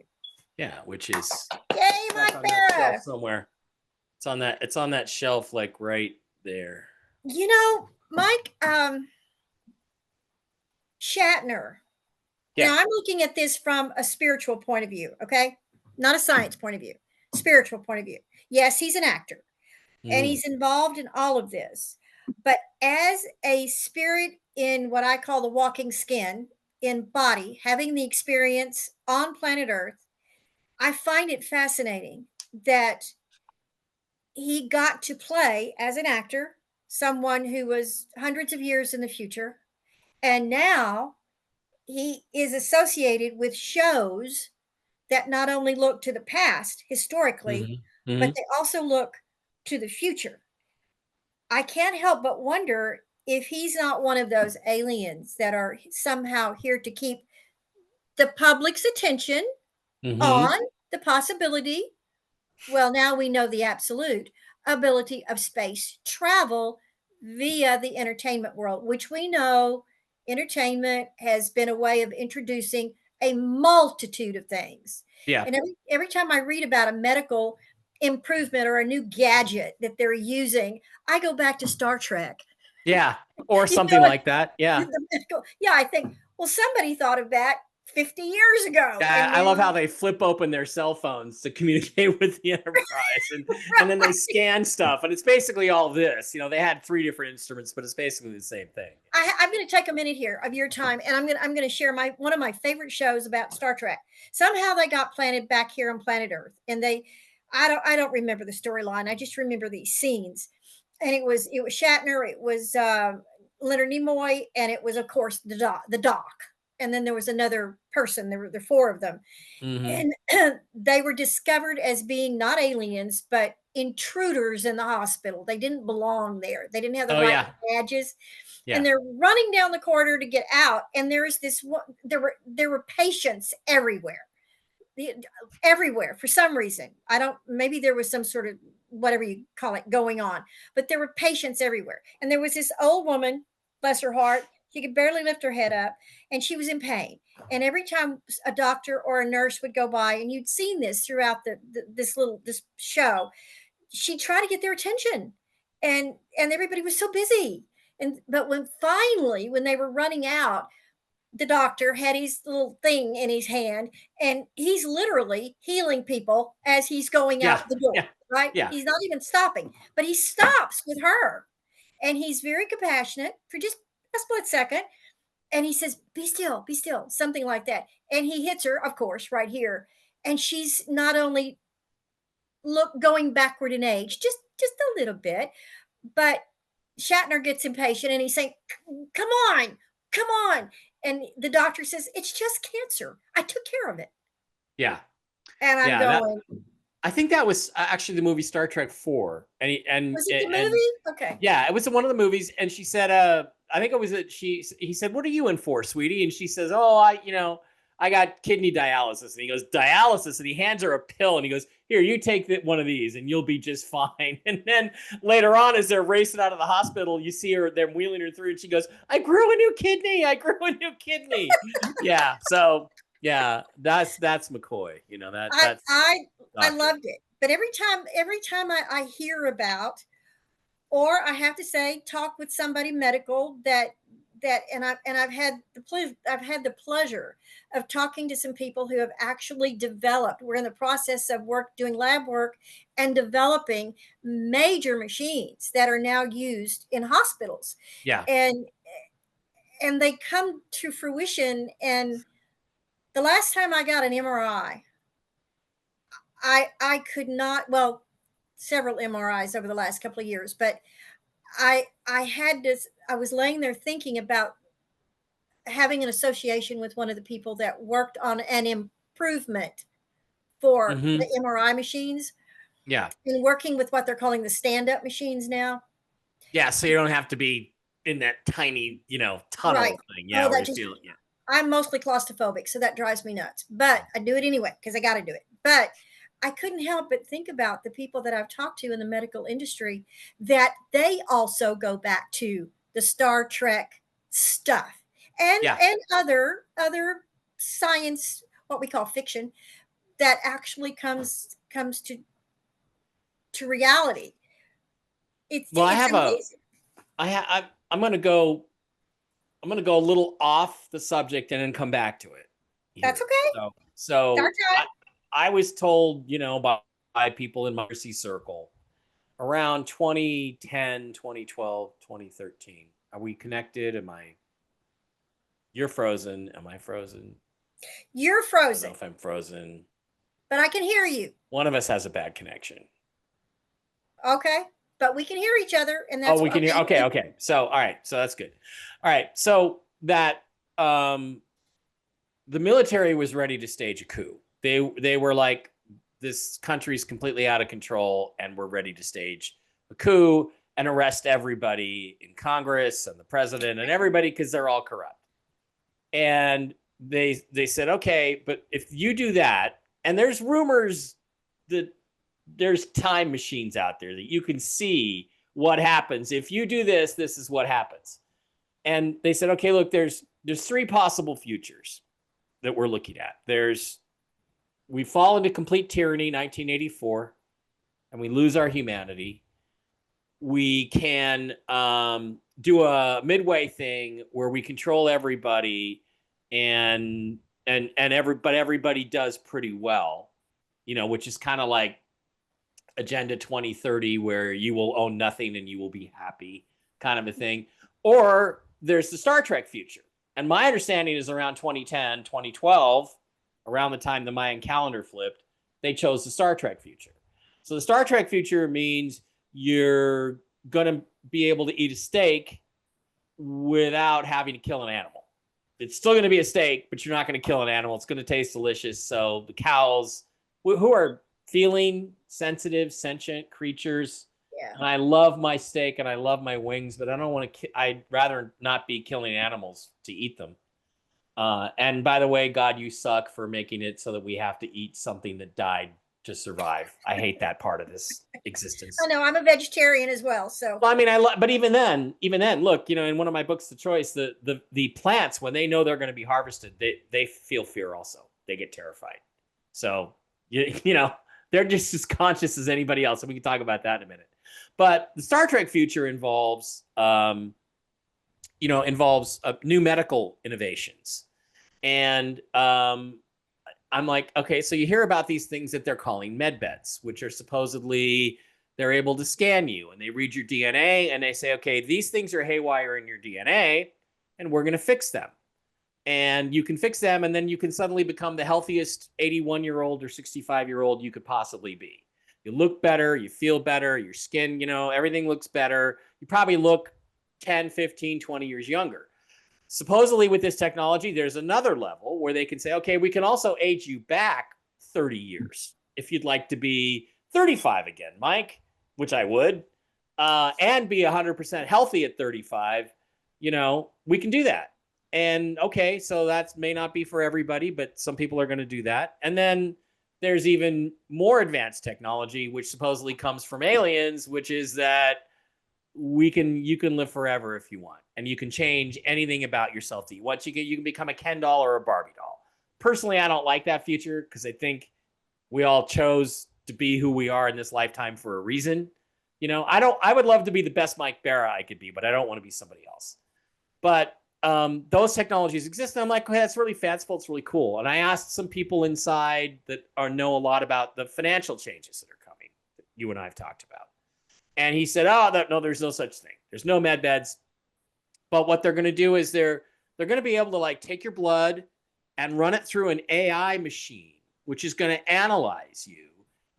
Yeah, which is yay, Mike Bara. Somewhere. It's on that shelf, like right there. You know, Mike, Shatner. Yeah. Now I'm looking at this from a spiritual point of view, okay? Not a science point of view, spiritual point of view. Yes, he's an actor and he's involved in all of this. But as a spirit in what I call the walking skin, in body, having the experience on planet Earth, I find it fascinating that he got to play as an actor someone who was hundreds of years in the future. And now he is associated with shows that not only look to the past historically, but they also look to the future. I can't help but wonder if he's not one of those aliens that are somehow here to keep the public's attention on the possibility. Well, now we know the absolute ability of space travel via the entertainment world, which we know entertainment has been a way of introducing a multitude of things. Yeah. And every time I read about a medical improvement or a new gadget that they're using, I go back to Star Trek. Yeah. Or something like that. Yeah. Yeah, I think, well, somebody thought of that 50 years ago. Yeah, I love how they flip open their cell phones to communicate with the Enterprise, and then they scan stuff, and it's basically all this. They had 3 different instruments, but it's basically the same thing. I'm going to take a minute here of your time, and I'm going to share one of my favorite shows about Star Trek. Somehow they got planted back here on planet Earth, and I don't remember the storyline. I just remember these scenes, and it was Shatner, it was Leonard Nimoy, and it was, of course, the Doc. And then there was another person. There were 4 of them. And they were discovered as being not aliens, but intruders in the hospital. They didn't belong there. They didn't have the right badges. Yeah. And they're running down the corridor to get out. And there were patients everywhere. Everywhere for some reason. Maybe there was some sort of whatever you call it going on, but there were patients everywhere. And there was this old woman, bless her heart, she could barely lift her head up, and she was in pain. And every time a doctor or a nurse would go by, and you'd seen this throughout this show, she'd try to get their attention, and everybody was so busy. But when they were running out, the doctor had his little thing in his hand, and he's literally healing people as he's going out the door. Right? Yeah. He's not even stopping, but he stops with her, and he's very compassionate for just a split second, and he says, be still, something like that. And he hits her, of course, right here, and she's not only going backward in age, just a little bit, but Shatner gets impatient, and he's saying, come on, and the doctor says, it's just cancer, I took care of it. Yeah. And I'm going, I think that was actually the movie Star Trek 4. And was it the movie? Okay. Yeah, it was one of the movies. And she said, I think it was he said, what are you in for, sweetie? And she says, oh, I got kidney dialysis. And he goes, dialysis? And he hands her a pill, and he goes, here, you take one of these and you'll be just fine. And then later on, as they're racing out of the hospital, you see her, they're wheeling her through, and she goes, I grew a new kidney. Yeah. So yeah, that's McCoy. I loved it. But every time I hear about, or I have to say, talk with somebody medical that I've had the pleasure of talking to some people who have actually developed. We're in the process of doing lab work and developing major machines that are now used in hospitals. Yeah. And they come to fruition. And the last time I got an MRI, I could not, well, several MRIs over the last couple of years, but I had this, I was laying there thinking about having an association with one of the people that worked on an improvement for the MRI machines. Yeah. And working with what they're calling the stand-up machines now. Yeah, so you don't have to be in that tiny, tunnel Right. thing. Yeah, where you feel it. Yeah. I'm mostly claustrophobic, so that drives me nuts. But I do it anyway because I got to do it. But I couldn't help but think about the people that I've talked to in the medical industry, that they also go back to the Star Trek stuff and other science, what we call fiction, that actually comes to reality. Amazing. I'm going to go a little off the subject and then come back to it. That's okay. So I was told, by people in my mercy circle around 2010, 2012, 2013. Are we connected? You're frozen. Am I frozen? You're frozen. I don't know if I'm frozen. But I can hear you. One of us has a bad connection. Okay. But we can hear each other, and that's we can hear. Okay. So, all right. So that's good. All right. So that the military was ready to stage a coup. They were like, this country's completely out of control, and we're ready to stage a coup and arrest everybody in Congress and the president and everybody because they're all corrupt. And they said, okay, but if you do that, and there's rumors that there's time machines out there that you can see what happens. If you do this, this is what happens. And they said, okay, look, there's three possible futures that we're looking at. We fall into complete tyranny, 1984, and we lose our humanity. We can do a midway thing where we control everybody, but everybody does pretty well, which is kind of like Agenda 2030, where you will own nothing and you will be happy, kind of a thing. Or there's the Star Trek future. And my understanding is around 2010, 2012, around the time the Mayan calendar flipped, they chose the Star Trek future. So the Star Trek future means you're going to be able to eat a steak without having to kill an animal. It's still going to be a steak, but you're not going to kill an animal. It's going to taste delicious. So the cows, who are feeling, sensitive, sentient creatures, and I love my steak and I love my wings, but I don't want to. I'd rather not be killing animals to eat them. And by the way, God, you suck for making it so that we have to eat something that died to survive. I hate that part of this existence. I know, I'm a vegetarian as well. So, well, I mean, but even then, look, in one of my books, The Choice, the plants, when they know they're going to be harvested, they feel fear also. They get terrified. So, they're just as conscious as anybody else. And we can talk about that in a minute. But the Star Trek future involves new medical innovations. And I'm like, okay, so you hear about these things that they're calling med beds, which are supposedly they're able to scan you and they read your DNA and they say, okay, these things are haywire in your DNA and we're going to fix them. And you can fix them and then you can suddenly become the healthiest 81-year-old or 65-year-old you could possibly be. You look better, you feel better, your skin, everything looks better. You probably look 10, 15, 20 years younger. Supposedly with this technology, there's another level where they can say, okay, we can also age you back 30 years if you'd like to be 35 again, Mike, which I would, and be 100% healthy at 35. We can do that. And okay, so that may not be for everybody, but some people are going to do that. And then there's even more advanced technology, which supposedly comes from aliens, which is that you can live forever if you want, and you can change anything about yourself that you want. You can become a Ken doll or a Barbie doll. Personally, I don't like that future because I think we all chose to be who we are in this lifetime for a reason. I would love to be the best Mike Bara I could be, but I don't want to be somebody else. But those technologies exist. And I'm like, okay, that's really fanciful. It's really cool. And I asked some people inside that know a lot about the financial changes that are coming, that you and I have talked about. And he said, no, there's no such thing. There's no med beds. But what they're going to do is they're going to be able to like take your blood and run it through an AI machine, which is going to analyze you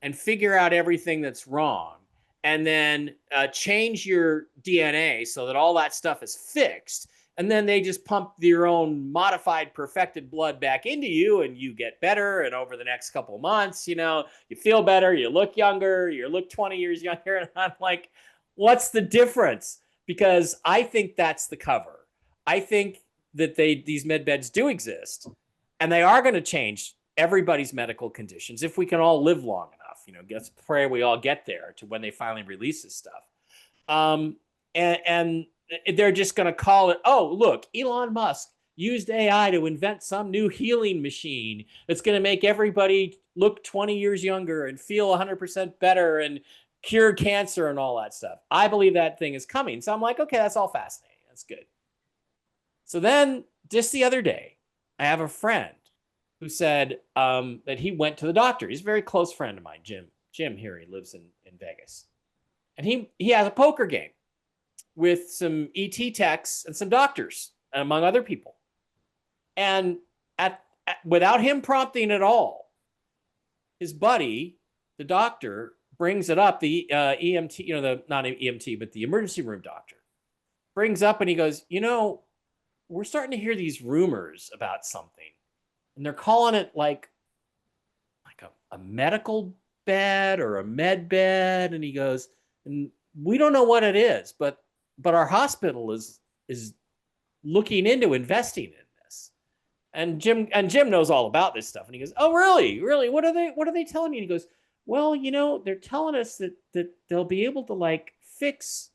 and figure out everything that's wrong, and then change your DNA so that all that stuff is fixed. And then they just pump your own modified, perfected blood back into you, and you get better. And over the next couple of months, you feel better, you look younger, you look 20 years younger. And I'm like, what's the difference? Because I think that's the cover. I think that these med beds do exist, and they are going to change everybody's medical conditions if we can all live long enough. Let's pray we all get there to when they finally release this stuff. And they're just going to call it, oh, look, Elon Musk used AI to invent some new healing machine that's going to make everybody look 20 years younger and feel 100% better and cure cancer and all that stuff. I believe that thing is coming. So I'm like, okay, that's all fascinating. That's good. So then just the other day, I have a friend who said that he went to the doctor. He's a very close friend of mine, Jim. Jim here, he lives in Vegas. And he has a poker game with some ET techs and some doctors, among other people. And without him prompting at all, his buddy, the doctor, brings it up, the EMT, not EMT, but the emergency room doctor, brings up and he goes, we're starting to hear these rumors about something. And they're calling it like a medical bed or a med bed. And he goes, and we don't know what it is, but our hospital is looking into investing in this. And Jim knows all about this stuff. And he goes, oh, really? Really? What are they telling you? And he goes, well, they're telling us that they'll be able to like fix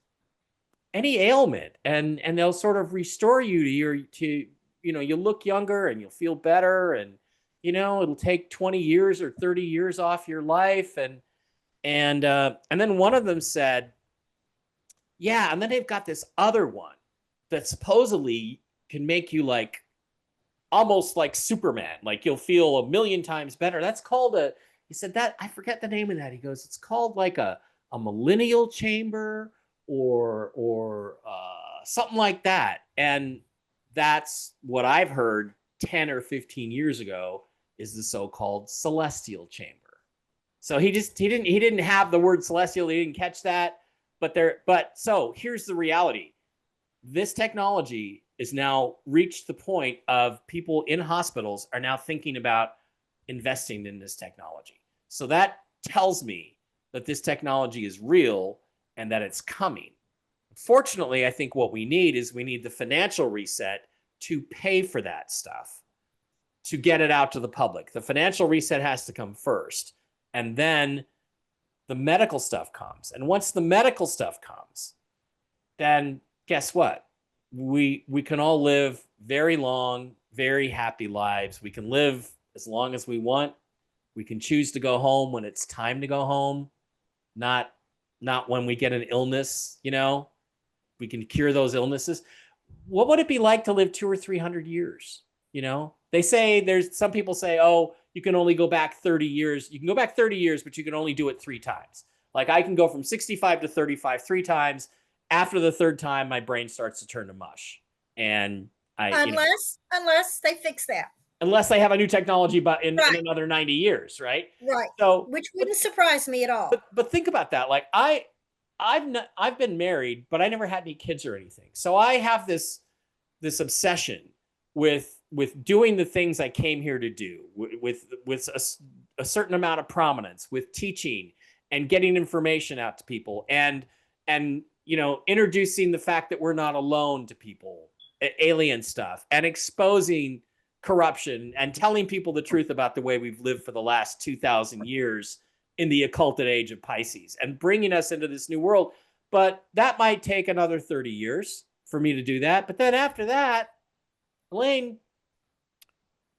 any ailment and they'll sort of restore you to you look younger and you'll feel better, and it'll take 20 years or 30 years off your life. And then one of them said, yeah, and then they've got this other one that supposedly can make you like almost like Superman, like you'll feel 1,000,000 times better. That's called he said that, I forget the name of that. He goes, it's called like a millennial chamber or something like that. And that's what I've heard 10 or 15 years ago is the so-called celestial chamber. So he didn't have the word celestial. He didn't catch that. So here's the reality. This technology is now reached the point of people in hospitals are now thinking about investing in this technology. So that tells me that this technology is real and that it's coming. Fortunately, I think what we need the financial reset to pay for that stuff, to get it out to the public. The financial reset has to come first, and then the medical stuff comes. And once the medical stuff comes, then guess what? We can all live very long, very happy lives. We can live as long as we want. We can choose to go home when it's time to go home, not when we get an illness, We can cure those illnesses. What would it be like to live 200 or 300 years? They say some people say, oh, you can only go back 30 years. You can go back 30 years, but you can only do it 3 times. Like I can go from 65 to 35 3 times. After the 3rd time, my brain starts to turn to mush. And unless they fix that. Unless they have a new technology, but in another 90 years, right? Right. So, which wouldn't surprise me at all. But think about that. Like I've been married, but I never had any kids or anything. So I have this obsession with doing the things I came here to do, with a certain amount of prominence, with teaching and getting information out to people, and introducing the fact that we're not alone to people, alien stuff, and exposing corruption and telling people the truth about the way we've lived for the last 2,000 years in the occulted age of Pisces, and bringing us into this new world. But that might take another 30 years for me to do that. But then after that, Elaine,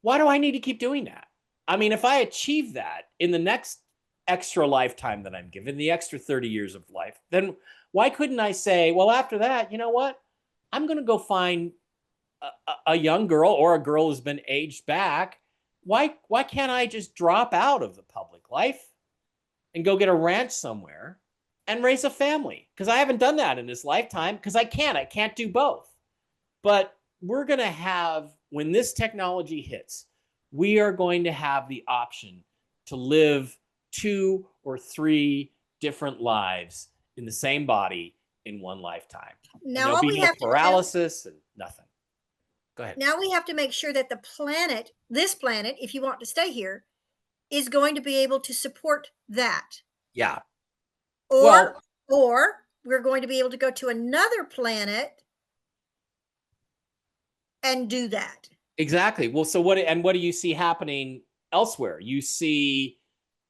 why do I need to keep doing that? I mean, if I achieve that in the next extra lifetime that I'm given, the extra 30 years of life, then why couldn't I say, well, after that, you know what? I'm going to go find a young girl or a girl who's been aged back, why can't I just drop out of the public life and go get a ranch somewhere and raise a family? Because I haven't done that in this lifetime, because I can't do both. But we're going to have, when this technology hits, we are going to have the option to live 2 or 3 different lives in the same body in one lifetime. Now, there'll be no paralysis and nothing. Go ahead. Now we have to make sure that the planet, this planet, if you want to stay here, is going to be able to support that. Yeah. Or we're going to be able to go to another planet and do that. Exactly. Well, so what do you see happening elsewhere? You see,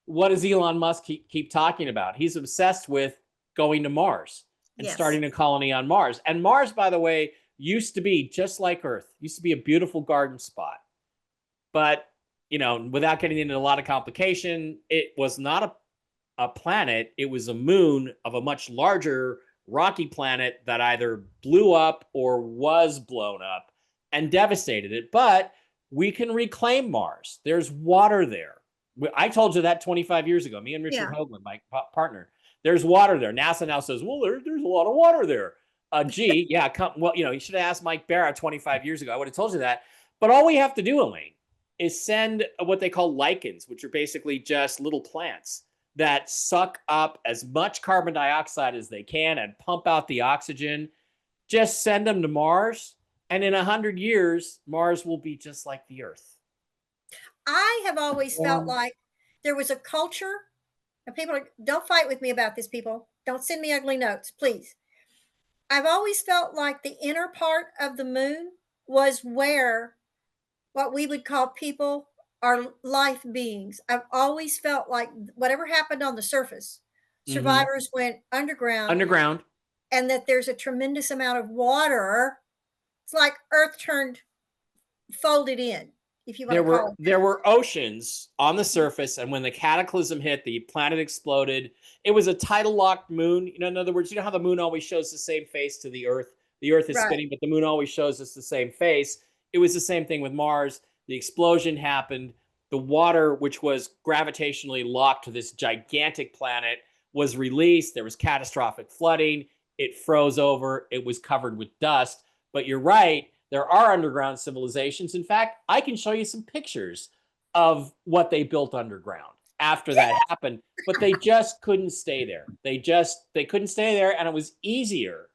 what does Elon Musk keep talking about? He's obsessed with going to Mars and starting a colony on Mars. And Mars, by the way, used to be just like Earth, used to be a beautiful garden spot. But, without getting into a lot of complication, it was not a planet. It was a moon of a much larger rocky planet that either blew up or was blown up and devastated it. But we can reclaim Mars. There's water there. I told you that 25 years ago, me and Richard Hoagland, my partner. There's water there. NASA now says, well, there's a lot of water there. You should have asked Mike Bara 25 years ago. I would have told you that. But all we have to do, Elaine, is send what they call lichens, which are basically just little plants that suck up as much carbon dioxide as they can and pump out the oxygen. Just send them to Mars. And in 100 years, Mars will be just like the Earth. I have always felt like there was a culture, and people don't fight with me about this, people. Don't send me ugly notes, please. I've always felt like the inner part of the moon was where what we would call people are life beings. I've always felt like whatever happened on the surface, survivors went underground, and that there's a tremendous amount of water. It's like Earth turned folded in, if you want to call it. There were oceans on the surface, and when the cataclysm hit, the planet exploded. It was a tidal locked moon. In other words, how the moon always shows the same face to the Earth. The Earth is spinning, but the moon always shows us the same face. It was the same thing with Mars. The explosion happened. The water, which was gravitationally locked to this gigantic planet, was released. There was catastrophic flooding. It froze over. It was covered with dust. But you're right. There are underground civilizations. In fact, I can show you some pictures of what they built underground after that happened, but they just couldn't stay there. They couldn't stay there, and it was easier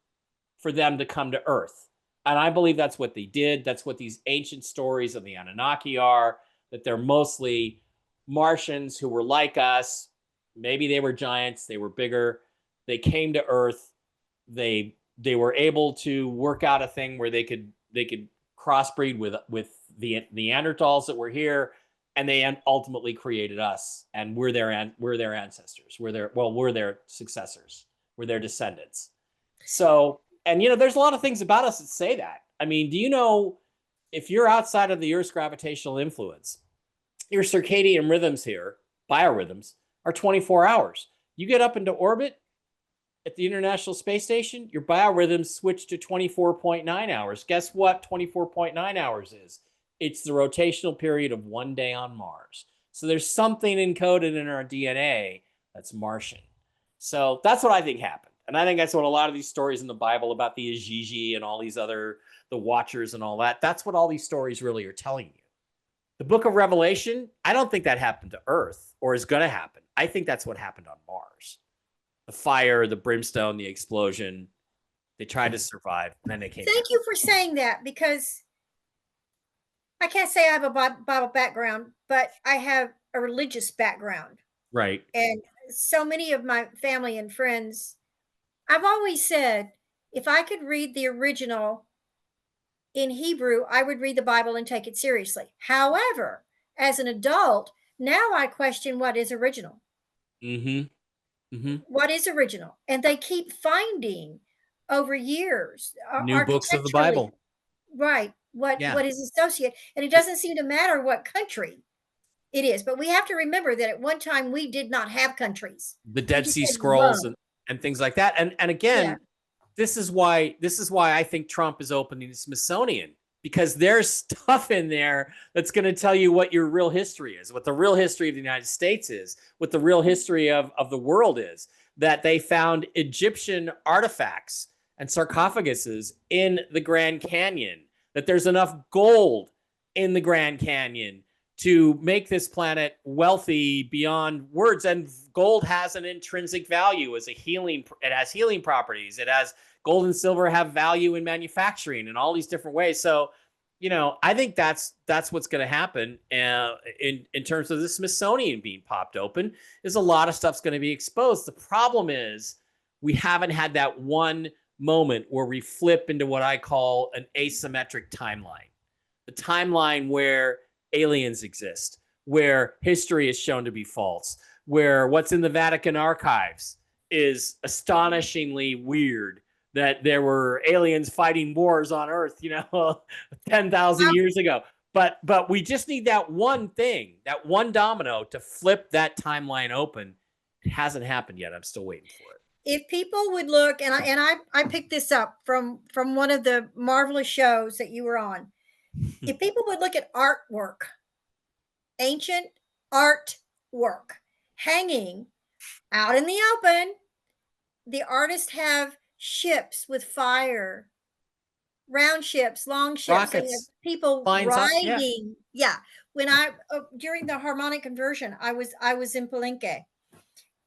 for them to come to Earth. And I believe that's what they did. That's what these ancient stories of the Anunnaki are, that they're mostly Martians who were like us. Maybe they were giants. They were bigger. They came to Earth. They were able to work out a thing where they could crossbreed with the Neanderthals that were here, and they ultimately created us, and we're their ancestors. We're their successors. We're their descendants. So, and there's a lot of things about us that say that. I mean, do you know, if you're outside of the Earth's gravitational influence, your circadian rhythms here, biorhythms, are 24 hours. You get up into orbit at the International Space Station, your biorhythms switch to 24.9 hours. Guess what 24.9 hours is? It's the rotational period of 1 day on Mars. So there's something encoded in our DNA that's Martian. So that's what I think happened. And I think that's what a lot of these stories in the Bible about the Ajiji and all these other, the Watchers and all that, that's what all these stories really are telling you. The book of Revelation, I don't think that happened to Earth or is going to happen. I think that's what happened on Mars. The fire, the brimstone, the explosion. They tried to survive, and then they came. Thank you for saying that, because I can't say I have a Bible background, but I have a religious background. Right. And so many of my family and friends, I've always said, if I could read the original in Hebrew, I would read the Bible and take it seriously. However, as an adult, now I question what is original. What is original? And they keep finding over years new books of the Bible. Right. What is associated. And it doesn't seem to matter what country it is. But we have to remember that at one time we did not have countries. The Dead Sea Scrolls and things like that. And again, this is why I think Trump is opening the Smithsonian, because there's stuff in there that's going to tell you what your real history is, what the real history of the United States is, what the real history of the world is, that they found Egyptian artifacts and sarcophaguses in the Grand Canyon, that there's enough gold in the Grand Canyon to make this planet wealthy beyond words. And gold has an intrinsic value as a healing. It has healing properties. It has gold and silver have value in manufacturing in all these different ways. So, I think that's what's going to happen in terms of the Smithsonian being popped open. Is a lot of stuff's going to be exposed. The problem is we haven't had that one moment where we flip into what I call an asymmetric timeline, the timeline where aliens exist, where history is shown to be false, where what's in the Vatican archives is astonishingly weird, that there were aliens fighting wars on Earth, 10,000 years ago. But we just need that one thing, that one domino to flip that timeline open. It hasn't happened yet. I'm still waiting for it. If people would look, and I picked this up from one of the marvelous shows that you were on. If people would look at artwork, ancient artwork hanging out in the open, the artists have ships with fire, round ships, long ships, rockets, people riding. up, yeah. When I during the harmonic conversion, I was in Palenque,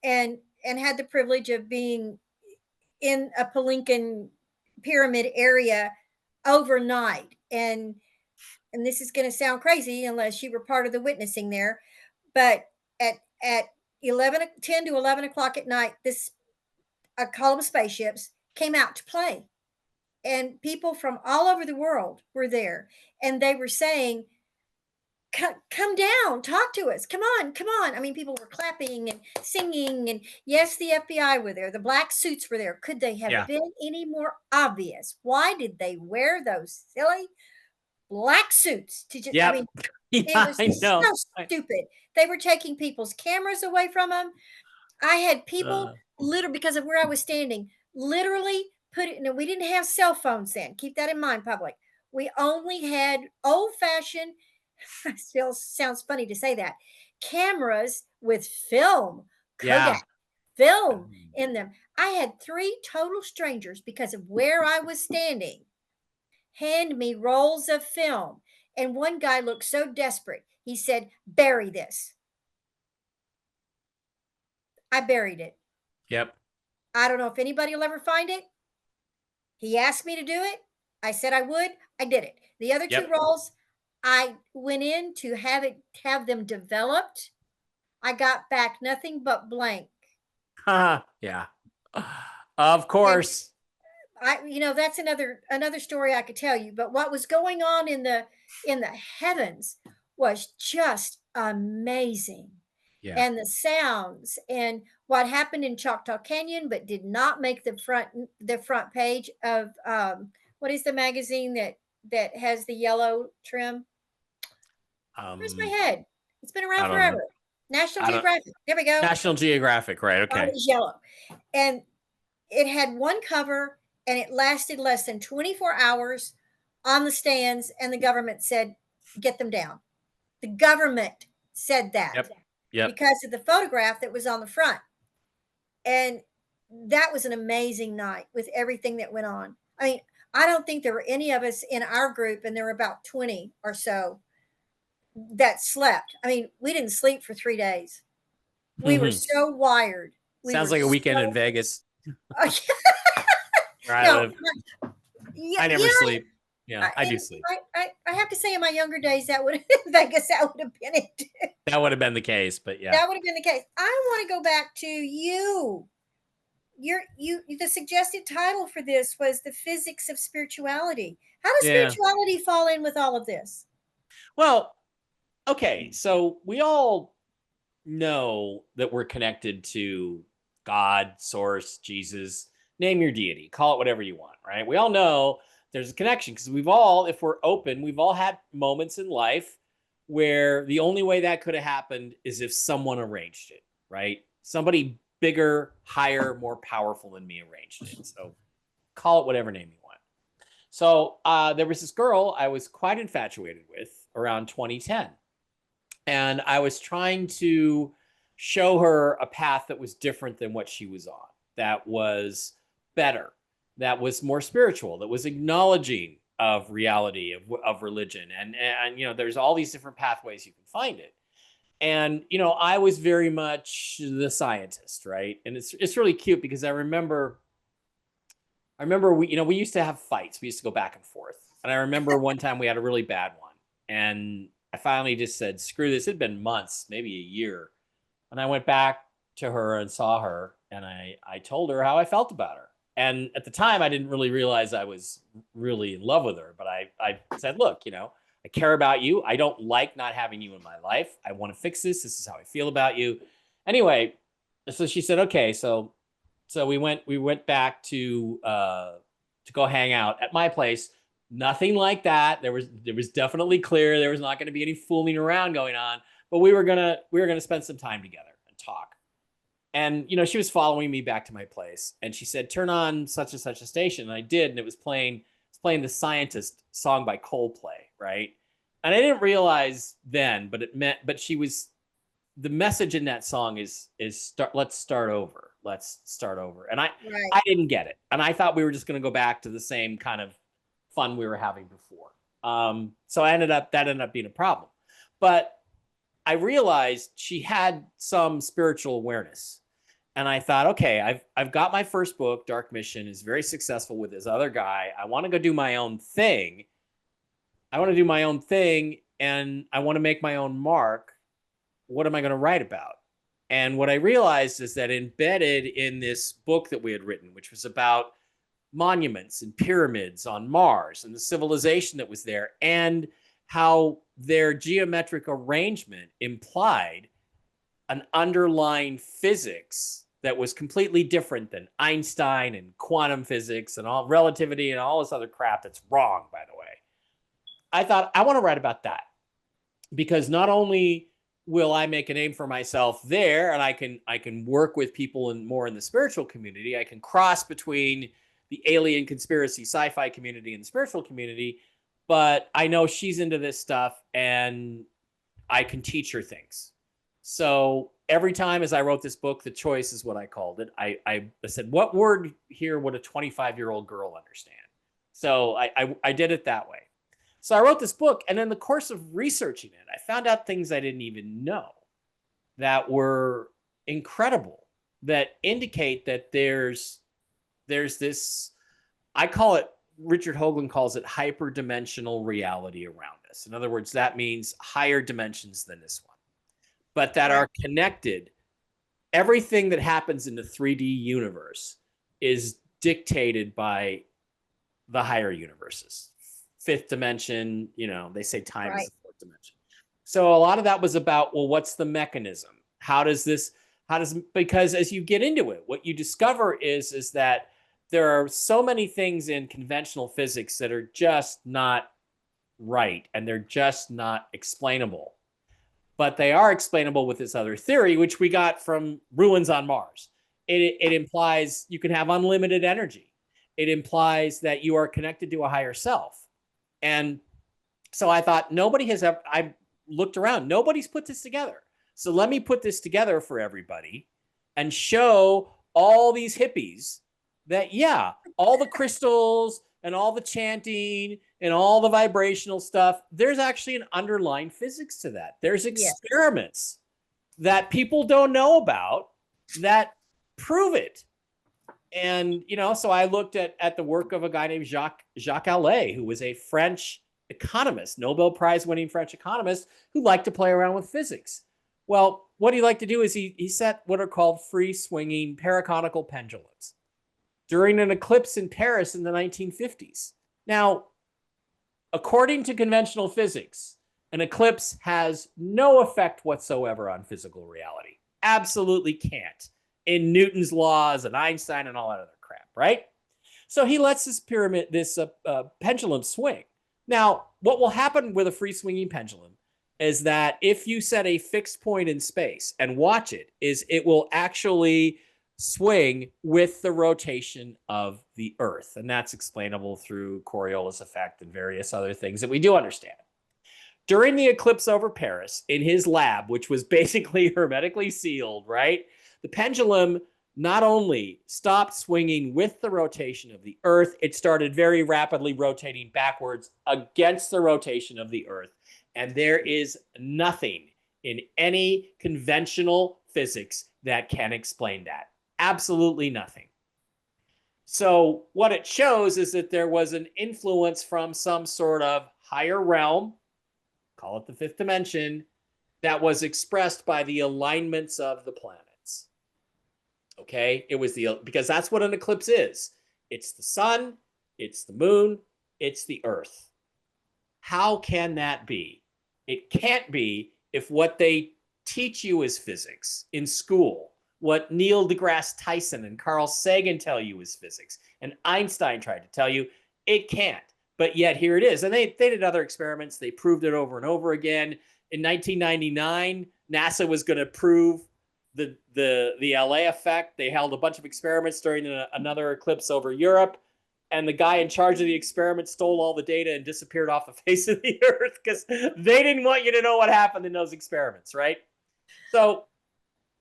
and had the privilege of being in a Palenque pyramid area overnight. And this is going to sound crazy unless you were part of the witnessing there, but at 10 to 11 o'clock at night, a column of spaceships came out to play, and people from all over the world were there, and they were saying, come down, talk to us, come on. I mean, people were clapping and singing, and yes, the FBI were there, the black suits were there. Could they have been any more obvious? Why did they wear those silly black suits to just, I mean, it was so stupid. They were taking people's cameras away from them. I had people literally, because of where I was standing, literally put it. No, we didn't have cell phones then. Keep that in mind, public. We only had old-fashioned, still sounds funny to say that, cameras with film, Kodak film in them. I had 3 total strangers, because of where I was standing, hand me rolls of film. And one guy looked so desperate. He said, bury this. I buried it. Yep. I don't know if anybody will ever find it. He asked me to do it. I said I would. I did it. The other 2 rolls, I went in to have them developed. I got back nothing but blank. Yeah. Of course. And that's another story I could tell you. But what was going on in the heavens was just amazing. Yeah. And the sounds and what happened in Choctaw Canyon, but did not make the front page of what is the magazine that has the yellow trim? Where's my head? It's been around forever. National Geographic. There we go. National Geographic, right? Okay. It was yellow, and it had one cover, and it lasted less than 24 hours on the stands, and the government said, "Get them down." The government said that. Yep. Because of the photograph that was on the front. And that was an amazing night with everything that went on. I mean, I don't think there were any of us in our group, and there were about 20 or so that slept. I mean, we didn't sleep for 3 days. We were so wired. Sounds like a weekend in Vegas. No, I never sleep. Yeah, I do sleep. I have to say, in my younger days, Vegas, that would have been it. That would have been the case, but yeah. That would have been the case. I want to go back to you. The suggested title for this was The Physics of Spirituality. How does spirituality fall in with all of this? Well, okay, so we all know that we're connected to God, Source, Jesus, name your deity, call it whatever you want, right? We all know there's a connection, because if we're open, we've all had moments in life where the only way that could have happened is if someone arranged it, right? Somebody bigger, higher, more powerful than me arranged it. So call it whatever name you want. So there was this girl I was quite infatuated with around 2010. And I was trying to show her a path that was different than what she was on, that was better, that was more spiritual, that was acknowledging of reality, of religion. And, you know, there's all these different pathways you can find it. And, you know, I was very much the scientist, right? And it's really cute because I remember we used to have fights. We used to go back and forth. And I remember one time we had a really bad one. And I finally just said, screw this. It had been months, maybe a year. And I went back to her and saw her. And I told her how I felt about her. And at the time, I didn't really realize I was really in love with her. But I said, look, you know, I care about you. I don't like not having you in my life. I want to fix this. This is how I feel about you. Anyway, so she said, okay. So we went back to go hang out at my place. Nothing like that. There was definitely clear there was not going to be any fooling around going on, but we were gonna spend some time together and talk. And you know, she was following me back to my place, and she said, "Turn on such and such a station." And I did, and it was playing The Scientist song by Coldplay, right? And I didn't realize then, but she was, the message in that song is let's start over. Let's start over. And I didn't get it. And I thought we were just going to go back to the same kind of fun we were having before. So that ended up being a problem. But I realized she had some spiritual awareness. And I thought, okay, I've got my first book, Dark Mission, is very successful with this other guy. I want to go do my own thing. And I want to make my own mark. What am I going to write about? And what I realized is that embedded in this book that we had written, which was about monuments and pyramids on Mars and the civilization that was there, and how their geometric arrangement implied an underlying physics that was completely different than Einstein and quantum physics and all relativity and all this other crap that's wrong, by the way. I thought, I want to write about that, because not only will I make a name for myself there, and I can work with people more in the spiritual community, I can cross between the alien conspiracy sci-fi community and the spiritual community, but I know she's into this stuff and I can teach her things. So every time as I wrote this book, The Choice is what I called it. I said, what word here would a 25-year-old girl understand? So I did it that way. So I wrote this book, and in the course of researching it, I found out things I didn't even know that were incredible, that indicate that there's this, I call it, Richard Hoagland calls it hyperdimensional reality around us. In other words, that means higher dimensions than this one, but that are connected. Everything that happens in the 3D universe is dictated by the higher universes. Fifth dimension, you know, they say time is the fourth dimension. So a lot of that was about, well, what's the mechanism? Because as you get into it, what you discover is that there are so many things in conventional physics that are just not right, and they're just not explainable. But they are explainable with this other theory, which we got from ruins on Mars. It implies you can have unlimited energy. It implies that you are connected to a higher self. And so I thought, I looked around, nobody's put this together. So let me put this together for everybody and show all these hippies that, yeah, all the crystals and all the chanting and all the vibrational stuff, there's actually an underlying physics to that. There's experiments that people don't know about that prove it. And, you know, so I looked at the work of a guy named Jacques Allais, who was a French economist, Nobel Prize winning French economist who liked to play around with physics. Well, what he liked to do is he set what are called free swinging paraconical pendulums during an eclipse in Paris in the 1950s. Now, according to conventional physics, an eclipse has no effect whatsoever on physical reality. Absolutely can't. In Newton's laws and Einstein and all that other crap, right? So he lets this pendulum swing. Now, what will happen with a free swinging pendulum is that if you set a fixed point in space and watch it, is it will actually swing with the rotation of the Earth. And that's explainable through Coriolis effect and various other things that we do understand. During the eclipse over Paris, in his lab, which was basically hermetically sealed, right? The pendulum not only stopped swinging with the rotation of the Earth, it started very rapidly rotating backwards against the rotation of the Earth. And there is nothing in any conventional physics that can explain that. Absolutely nothing. So what it shows is that there was an influence from some sort of higher realm, call it the fifth dimension, that was expressed by the alignments of the planets. Okay, it was because that's what an eclipse is. It's the sun, it's the moon, it's the Earth. How can that be? It can't be if what they teach you is physics in school, what Neil deGrasse Tyson and Carl Sagan tell you is physics, and Einstein tried to tell you, it can't. But yet here it is. And they did other experiments. They proved it over and over again. In 1999, NASA was going to prove the LA effect. They held a bunch of experiments during another eclipse over Europe. And the guy in charge of the experiment stole all the data and disappeared off the face of the Earth because they didn't want you to know what happened in those experiments, right? So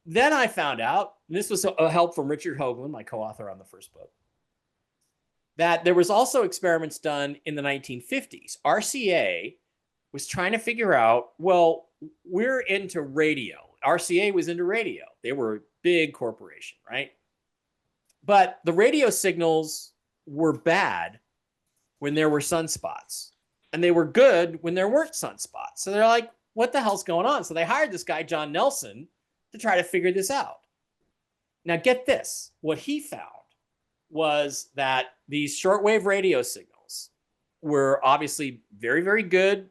then I found out, and this was a help from Richard Hoagland, my co-author on the first book, that there was also experiments done in the 1950s. RCA was trying to figure out, well, we're into radio. RCA was into radio. They were a big corporation, right? But the radio signals were bad when there were sunspots, and they were good when there weren't sunspots. So they're like, what the hell's going on? So they hired this guy, John Nelson, to try to figure this out. Now get this, what he found was that these shortwave radio signals were obviously very, very good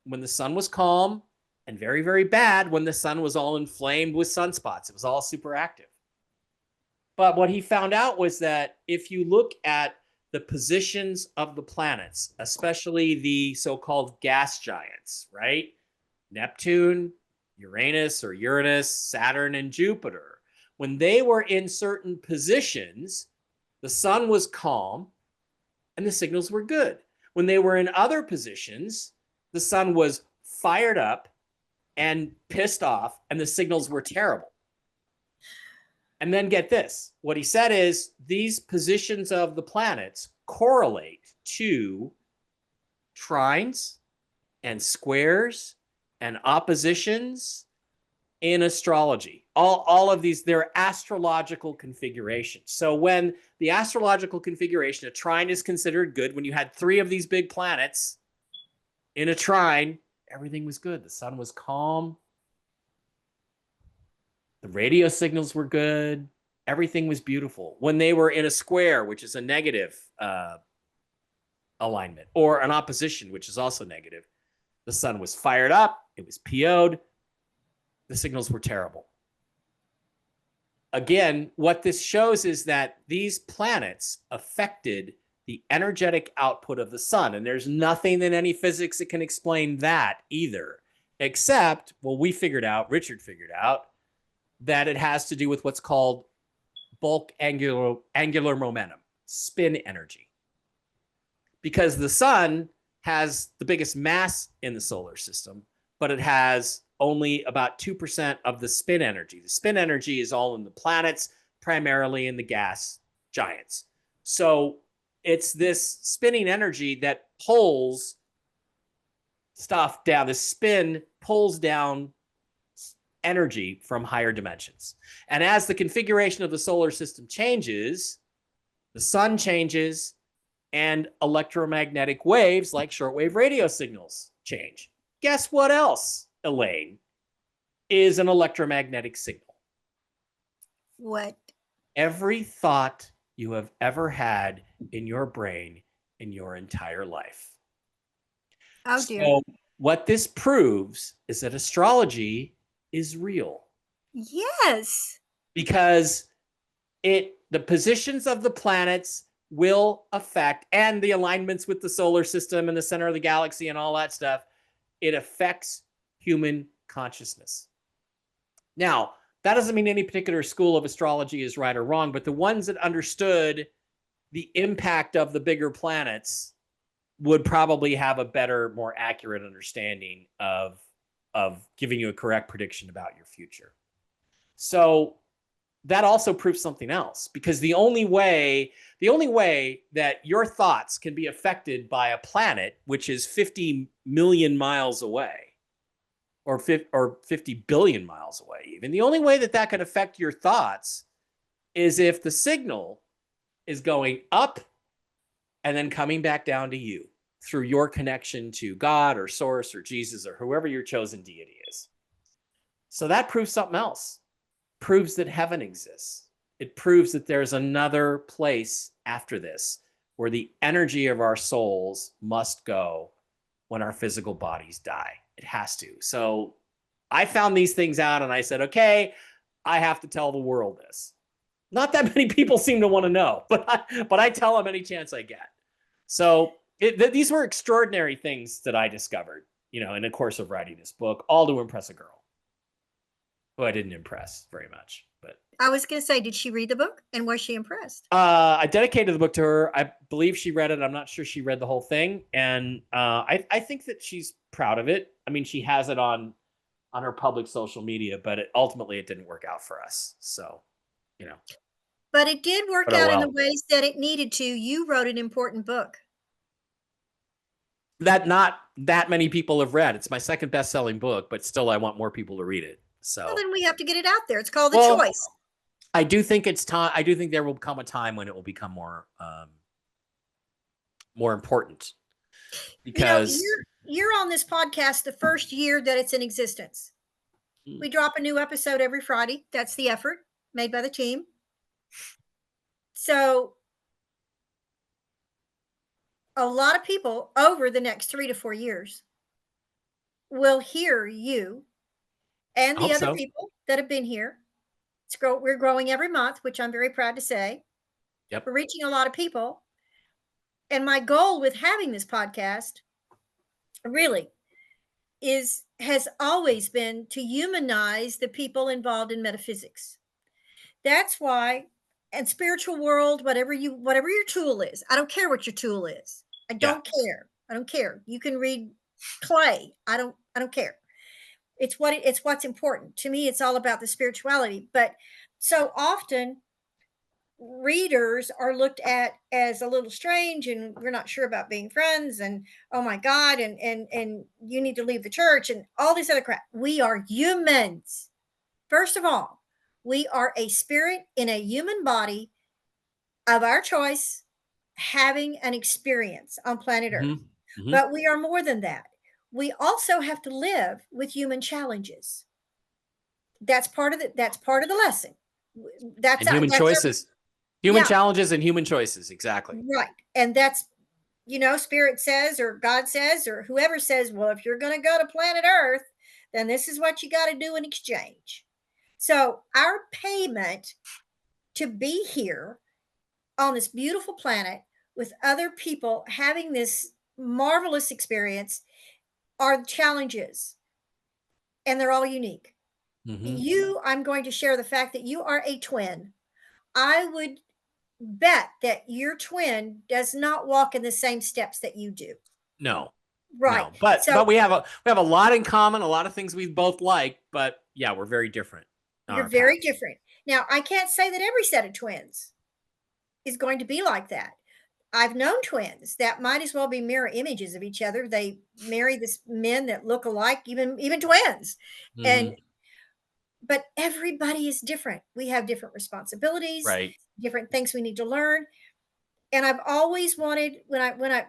when the sun was calm and very, very bad when the sun was all inflamed with sunspots. It was all super active. But what he found out was that if you look at the positions of the planets, especially the so-called gas giants, right? Neptune, Uranus, Saturn, and Jupiter, when they were in certain positions, the sun was calm and the signals were good. When they were in other positions, the sun was fired up and pissed off and the signals were terrible. And then get this, what he said is these positions of the planets correlate to trines and squares and oppositions in astrology. All of these, they're astrological configurations. So when the astrological configuration, a trine is considered good. When you had 3 of these big planets in a trine, everything was good. The sun was calm. The radio signals were good. Everything was beautiful. When they were in a square, which is a negative alignment, or an opposition, which is also negative, the sun was fired up. It was PO'd. The signals were terrible. Again, what this shows is that these planets affected the energetic output of the sun. And there's nothing in any physics that can explain that either, except, well, Richard figured out, that it has to do with what's called bulk angular momentum, spin energy. Because the sun has the biggest mass in the solar system, but it has only about 2% of the spin energy. The spin energy is all in the planets, primarily in the gas giants. So it's this spinning energy that pulls stuff down. The spin pulls down energy from higher dimensions. And as the configuration of the solar system changes, the sun changes and electromagnetic waves like shortwave radio signals change. Guess what else, Elaine, is an electromagnetic signal? What? Every thought you have ever had in your brain in your entire life. Oh, dear. So what this proves is that astrology is real. Yes. Because the positions of the planets will affect, and the alignments with the solar system and the center of the galaxy and all that stuff, it affects human consciousness. Now, That doesn't mean any particular school of astrology is right or wrong, but the ones that understood the impact of the bigger planets would probably have a better, more accurate understanding of giving you a correct prediction about your future. So that also proves something else, because the only way that your thoughts can be affected by a planet which is 50 million miles away, or 50 billion miles away, even, the only way that that could affect your thoughts is if the signal is going up and then coming back down to you through your connection to God or Source or Jesus or whoever your chosen deity is. So that proves something else. Proves that heaven exists. It proves that there's another place after this where the energy of our souls must go when our physical bodies die. It has to. So I found these things out and I said, okay, I have to tell the world this. Not that many people seem to want to know, but I tell them any chance I get. So these were extraordinary things that I discovered, in the course of writing this book, all to impress a girl who I didn't impress very much. But I was going to say, did she read the book, and was she impressed? I dedicated the book to her. I believe she read it. I'm not sure she read the whole thing. And I think that she's proud of it. I mean, she has it on her public social media, but ultimately it didn't work out for us. So, But it did work out in the ways that it needed to. You wrote an important book that not that many people have read. It's my second best-selling book, but still I want more people to read it. So well, then we have to get it out there. It's called The Choice. I do think it's time. I do think there will come a time when it will become more important, because you're on this podcast the first year that it's in existence. We drop a new episode every Friday. That's the effort made by the team. So a lot of people over the next 3 to 4 years will hear you and the other people that have been here. We're growing every month, which I'm very proud to say. Yep. We're reaching a lot of people. And my goal with having this podcast really has always been to humanize the people involved in metaphysics. That's why, and spiritual world, whatever your tool is. I don't care what your tool is. I don't care. I don't care. You can read clay. I don't care. It's what's important. To me, it's all about the spirituality. But so often readers are looked at as a little strange, and we're not sure about being friends, and oh my God, and you need to leave the church and all this other crap. We are humans. First of all, we are a spirit in a human body of our choice, having an experience on planet Earth. Mm-hmm. But we are more than that. We also have to live with human challenges. That's part of the lesson. That's human choices. Human challenges and human choices. Exactly. Right. And that's, Spirit says, or God says, or whoever says, well, if you're going to go to planet Earth, then this is what you got to do in exchange. So our payment to be here on this beautiful planet with other people having this marvelous experience are challenges, and they're all unique. Mm-hmm. I'm going to share the fact that you are a twin. I would bet that your twin does not walk in the same steps that you do. No. Right. No. But we have a lot in common, a lot of things we both like, but yeah, we're very different. You're very different. Now, I can't say that every set of twins is going to be like that. I've known twins that might as well be mirror images of each other. They marry this men that look alike, even twins. Mm-hmm. But everybody is different. We have different responsibilities, right? Different things we need to learn. And I've always wanted,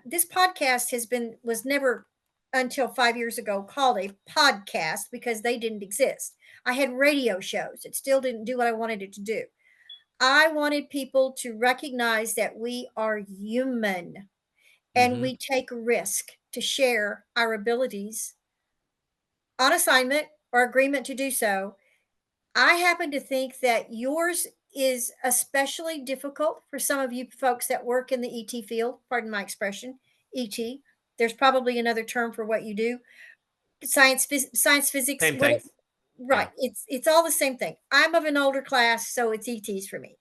this podcast was never until 5 years ago called a podcast, because they didn't exist. I had radio shows. It still didn't do what I wanted it to do. I wanted people to recognize that we are human, and mm-hmm. we take risk to share our abilities on assignment or agreement to do so. I happen to think that yours is especially difficult for some of you folks that work in the ET field. Pardon my expression, ET. There's probably another term for what you do. Science, physics. Same thing. Right. It's all the same thing. I'm of an older class, so it's ETs for me.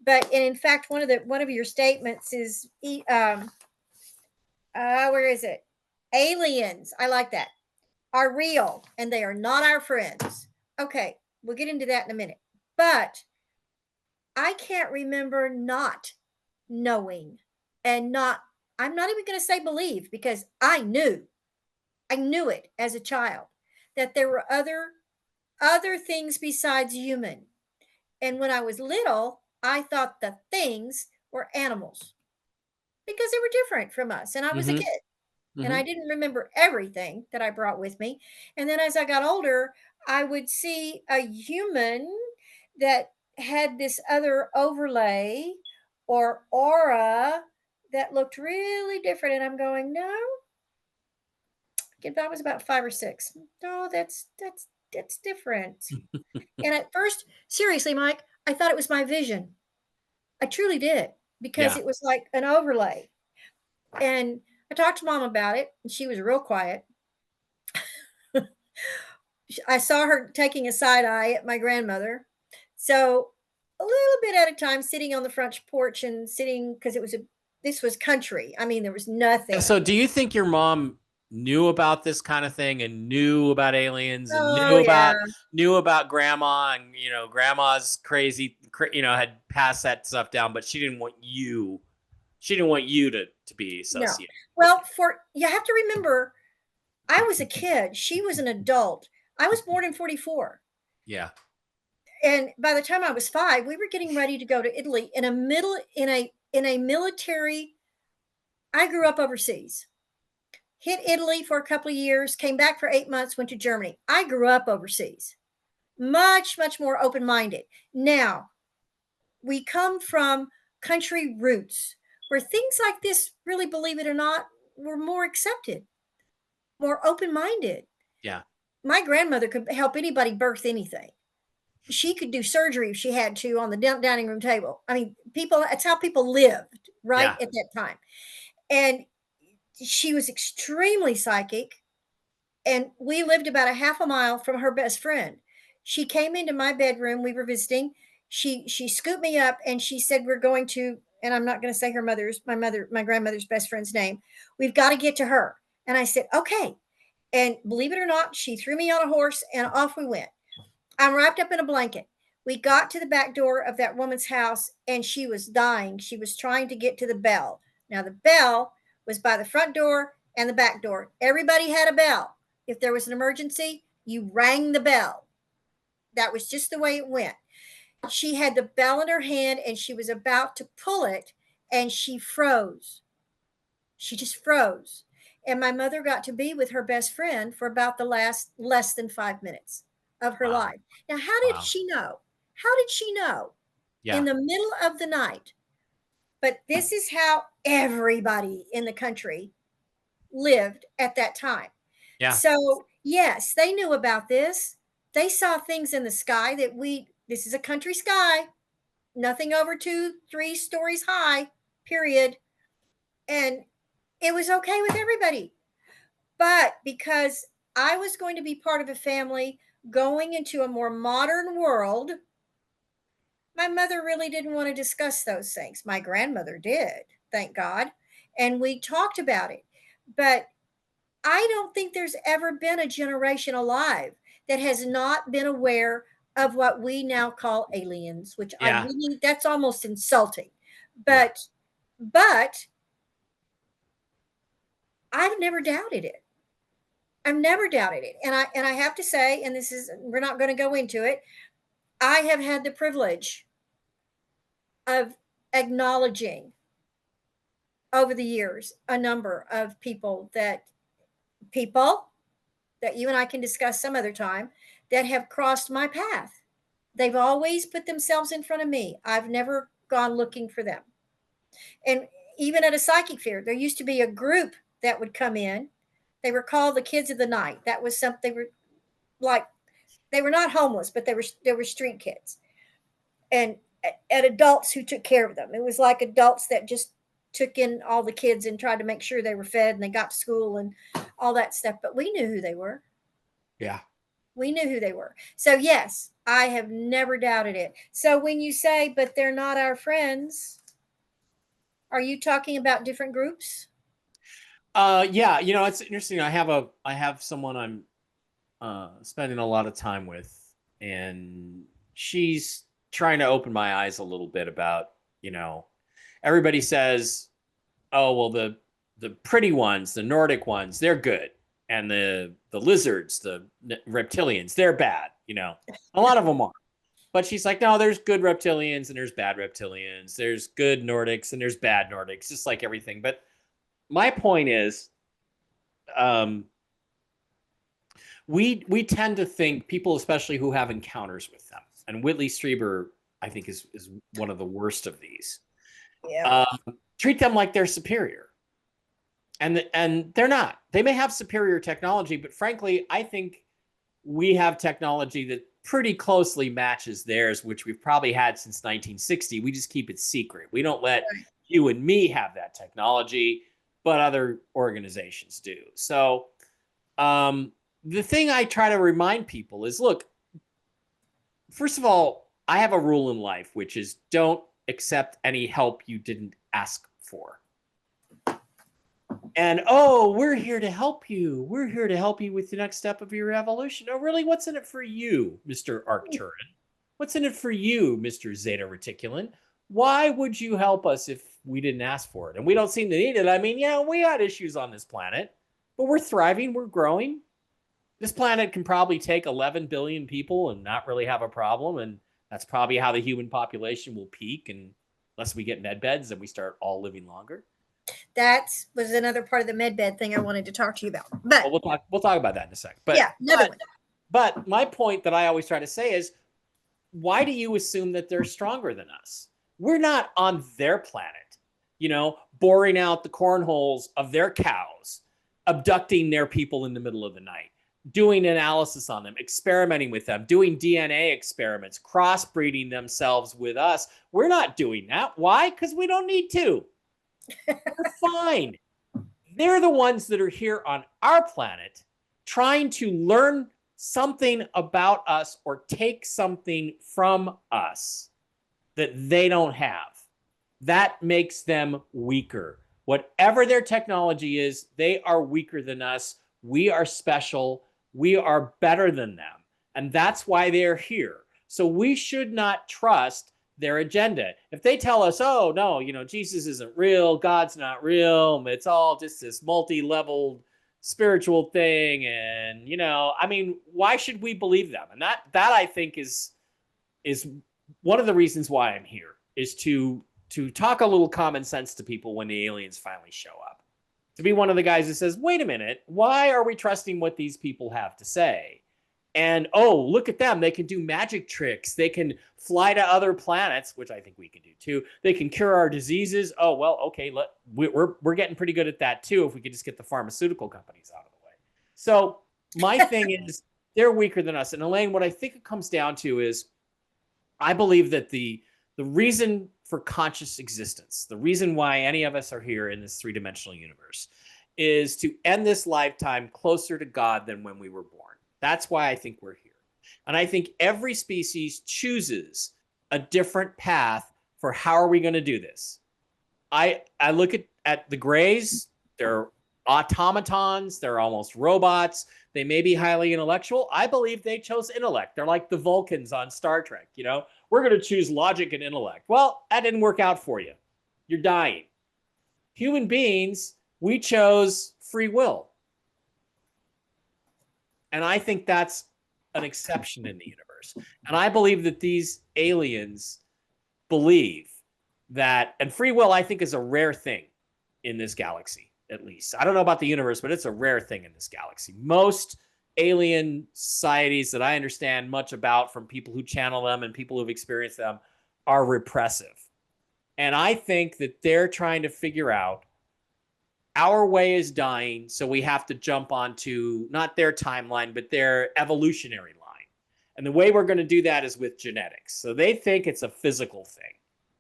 But and in fact, one of your statements is where is it? Aliens. I like that. Are real and they are not our friends. Okay, we'll get into that in a minute. But I can't remember not knowing and not, I'm not even going to say believe because I knew it as a child that there were other things besides human. And when I was little, I thought the things were animals because they were different from us. And I was a Mm-hmm. kid and Mm-hmm. I didn't remember everything that I brought with me. And then as I got older, I would see a human that had this other overlay or aura that looked really different. And I'm going, no, I was about 5 or 6. No, that's different. And at first, seriously, Mike, I thought it was my vision. I truly did because Yeah. it was like an overlay. And I talked to mom about it, and she was real quiet. I saw her taking a side eye at my grandmother. So a little bit at a time, sitting on the front porch and sitting because this was country. I mean, there was nothing. So do you think your mom knew about this kind of thing and knew about aliens and Oh yeah. knew about grandma and grandma's crazy, had passed that stuff down, but she didn't want you to be No. associated. Well, you have to remember, I was a kid. She was an adult. I was born in 44. Yeah. And by the time I was 5, we were getting ready to go to Italy in a military. I grew up overseas. Hit Italy for a couple of years, came back for 8 months, went to Germany. I grew up overseas. Much, much more open-minded. Now, we come from country roots where things like this, really believe it or not, were more accepted, more open-minded. Yeah. My grandmother could help anybody birth anything. She could do surgery if she had to on the dining room table. I mean, that's how people lived, right, Yeah. at that time. And she was extremely psychic. And we lived about a half a mile from her best friend. She came into my bedroom. We were visiting. She scooped me up and she said, "We're going to," and I'm not going to say my grandmother's best friend's name. "We've got to get to her." And I said, "Okay." And believe it or not, she threw me on a horse and off we went. I'm wrapped up in a blanket. We got to the back door of that woman's house and she was dying. She was trying to get to the bell. Now, the bell was by the front door and the back door. Everybody had a bell. If there was an emergency, you rang the bell. That was just the way it went. She had the bell in her hand and she was about to pull it and she froze. She just froze. And my mother got to be with her best friend for about the less than 5 minutes of her Wow. life. Now, how did she know? How did she know? Yeah. In the middle of the night. But this is how everybody in the country lived at that time. Yeah. So, yes, they knew about this. They saw things in the sky this is a country sky, nothing over 2-3 stories high, period. And it was okay with everybody. But because I was going to be part of a family going into a more modern world, my mother really didn't want to discuss those things. My grandmother did, thank God. And we talked about it. But I don't think there's ever been a generation alive that has not been aware of what we now call aliens, which that's almost insulting. But I've never doubted it. I've never doubted it. And I have to say, and we're not going to go into it, I have had the privilege of acknowledging over the years a number of people that you and I can discuss some other time that have crossed my path. They've always put themselves in front of me. I've never gone looking for them. And even at a psychic fair, there used to be a group that would come in. They were called the Kids of the Night. That was something. They were not homeless, but they were street kids, and adults who took care of them. It was like adults that just took in all the kids and tried to make sure they were fed and they got to school and all that stuff. But we knew who they were. Yeah. We knew who they were. So yes, I have never doubted it. So when you say, but they're not our friends, are you talking about different groups? Yeah, you know, it's interesting. I have someone I'm spending a lot of time with, and she's trying to open my eyes a little bit about, you know, everybody says, oh, well, the pretty ones, the Nordic ones, they're good, and the lizards, the reptilians, they're bad. You know, a lot of them are. But she's like, no, there's good reptilians and there's bad reptilians. There's good Nordics and there's bad Nordics, just like everything. But my point is, um, we tend to think people, especially who have encounters with them, and Whitley Strieber, I think, is one of the worst of these. Yeah. Treat them like they're superior, and they're not. They may have superior technology, but frankly, I think we have technology that pretty closely matches theirs, which we've probably had since 1960. We just keep it secret. We don't let you and me have that technology, but other organizations do. So the thing I try to remind people is, look, first of all, I have a rule in life, which is don't accept any help you didn't ask for. And, oh, we're here to help you. We're here to help you with the next step of your evolution. Oh, really? What's in it for you, Mr. Arcturan? What's in it for you, Mr. Zeta Reticulan? Why would you help us if we didn't ask for it? And we don't seem to need it. I mean, yeah, we got issues on this planet, but we're thriving. We're growing. This planet can probably take 11 billion people and not really have a problem. And that's probably how the human population will peak. And unless we get med beds and we start all living longer. That was another part of the med bed thing I wanted to talk to you about. But well, we'll talk about that in a second. But yeah, another one. But my point that I always try to say is, why do you assume that they're stronger than us? We're not on their planet, you know, boring out the cornholes of their cows, abducting their people in the middle of the night, doing analysis on them, experimenting with them, doing DNA experiments, crossbreeding themselves with us. We're not doing that. Why? Because we don't need to. We're fine. They're the ones that are here on our planet trying to learn something about us or take something from us that they don't have. That makes them weaker. Whatever their technology is, they are weaker than us. We are special. We are better than them. And that's why they're here. So we should not trust their agenda. If they tell us, oh, no, you know, Jesus isn't real, God's not real, it's all just this multi-leveled spiritual thing, and, you know, I mean, why should we believe them? And that I think is one of the reasons why I'm here, is to talk a little common sense to people when the aliens finally show up. To be one of the guys that says, wait a minute, why are we trusting what these people have to say? And, oh, look at them. They can do magic tricks. They can fly to other planets, which I think we can do too. They can cure our diseases. Oh, well, okay, we're getting pretty good at that too if we could just get the pharmaceutical companies out of the way. So my thing is, they're weaker than us. And Elaine, what I think it comes down to is, I believe that the reason for conscious existence, the reason why any of us are here in this three-dimensional universe, is to end this lifetime closer to God than when we were born. That's why I think we're here. And I think every species chooses a different path for how are we going to do this. I look at the Greys. They're automatons. They're almost robots. They may be highly intellectual. I believe they chose intellect. They're like the Vulcans on Star Trek. You know, we're going to choose logic and intellect. Well, that didn't work out for you. You're dying. Human beings, we chose free will. And I think that's an exception in the universe. And I believe that these aliens believe that, and free will, I think, is a rare thing in this galaxy, at least. I don't know about the universe, but it's a rare thing in this galaxy. Most alien societies that I understand much about from people who channel them and people who've experienced them are repressive. And I think that they're trying to figure out, our way is dying, so we have to jump onto not their timeline, but their evolutionary line. And the way we're going to do that is with genetics. So they think it's a physical thing.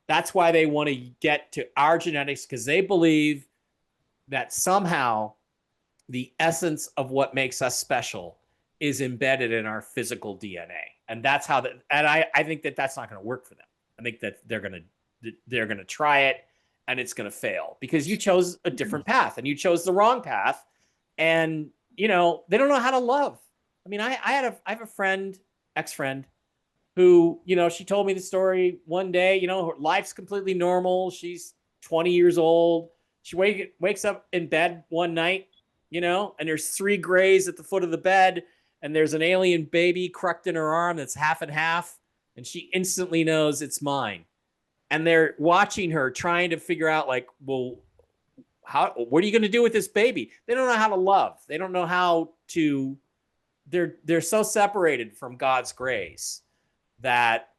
That's why they want to get to our genetics, because they believe that somehow the essence of what makes us special is embedded in our physical DNA. And that's how that, and I think that that's not going to work for them. I think that they're going to try it and it's going to fail because you chose a different path and you chose the wrong path. And, you know, they don't know how to love. I mean, I have a friend, ex-friend, who, you know, she told me the story one day, you know, her life's completely normal. She's 20 years old. She wakes up in bed one night, you know, and there's 3 grays at the foot of the bed, and there's an alien baby crucked in her arm that's half and half, and she instantly knows it's mine. And they're watching her trying to figure out, like, well, what are you going to do with this baby? They don't know how to love. They don't know how to, they're so separated from God's grace that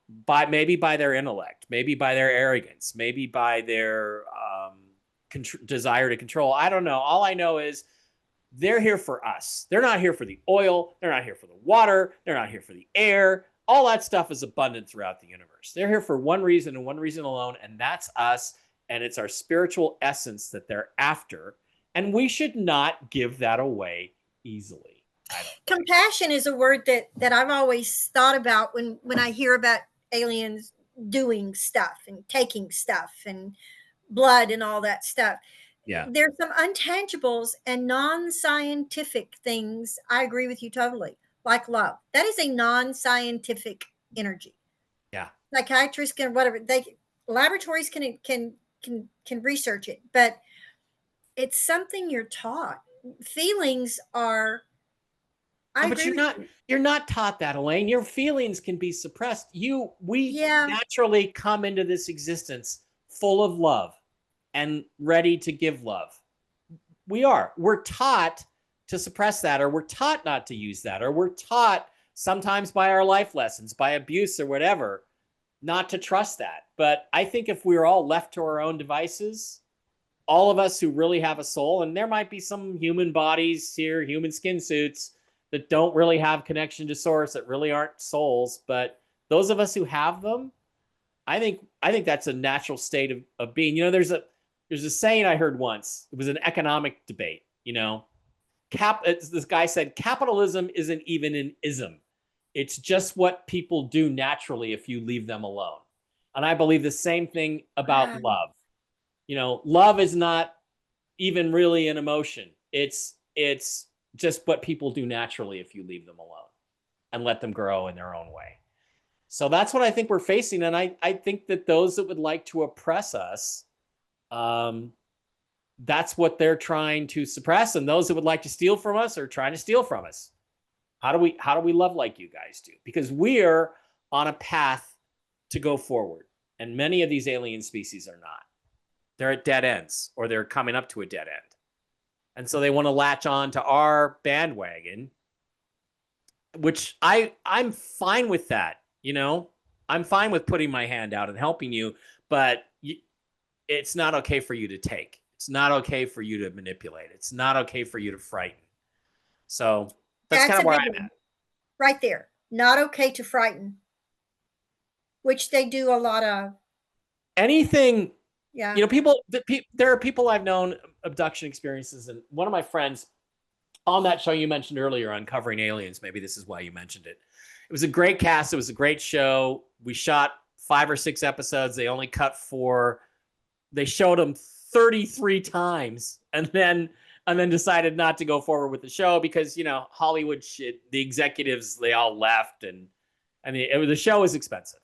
maybe by their intellect, maybe by their arrogance, maybe by their desire to control. I don't know. All I know is they're here for us. They're not here for the oil. They're not here for the water. They're not here for the air. All that stuff is abundant throughout the universe. They're here for one reason and one reason alone, and that's us. And it's our spiritual essence that they're after. And we should not give that away easily. Compassion is a word that I've always thought about when I hear about aliens doing stuff and taking stuff and blood and all that stuff. Yeah. There's some intangibles and non-scientific things. I agree with you totally. Like love. That is a non-scientific energy. Yeah. Psychiatrists can, whatever, laboratories can research it, but it's something you're taught. Feelings are, but you're not taught that, Elaine. Your feelings can be suppressed. We naturally come into this existence full of love and ready to give love. We're taught to suppress that, or we're taught not to use that, or we're taught sometimes by our life lessons, by abuse or whatever, not to trust that. But I think if we were all left to our own devices, all of us who really have a soul, and there might be some human bodies here, human skin suits that don't really have connection to source, that really aren't souls, but those of us who have them, I think that's a natural state of being. You know, there's a saying I heard once. It was an economic debate, you know. This guy said, capitalism isn't even an ism. It's just what people do naturally if you leave them alone. And I believe the same thing about love. You know, love is not even really an emotion. It's just what people do naturally if you leave them alone and let them grow in their own way. So that's what I think we're facing. And I think that those that would like to oppress us, that's what they're trying to suppress. And those that would like to steal from us are trying to steal from us. How do we love like you guys do? Because we're on a path to go forward. And many of these alien species are not. They're at dead ends, or they're coming up to a dead end. And so they want to latch on to our bandwagon, which I'm fine with that. You know, I'm fine with putting my hand out and helping you, but it's not okay for you to take. It's not okay for you to manipulate. It's not okay for you to frighten. So that's kind of where I'm at. Right there. Not okay to frighten, which they do a lot of. Anything. Yeah. You know, there are people I've known abduction experiences, and one of my friends on that show you mentioned earlier, Uncovering Aliens, maybe this is why you mentioned it. It was a great cast. It was a great show. We shot 5 or 6 episodes. They only cut 4. They showed them 33 times and then decided not to go forward with the show because, you know, Hollywood shit, the executives, they all left, and the show was expensive.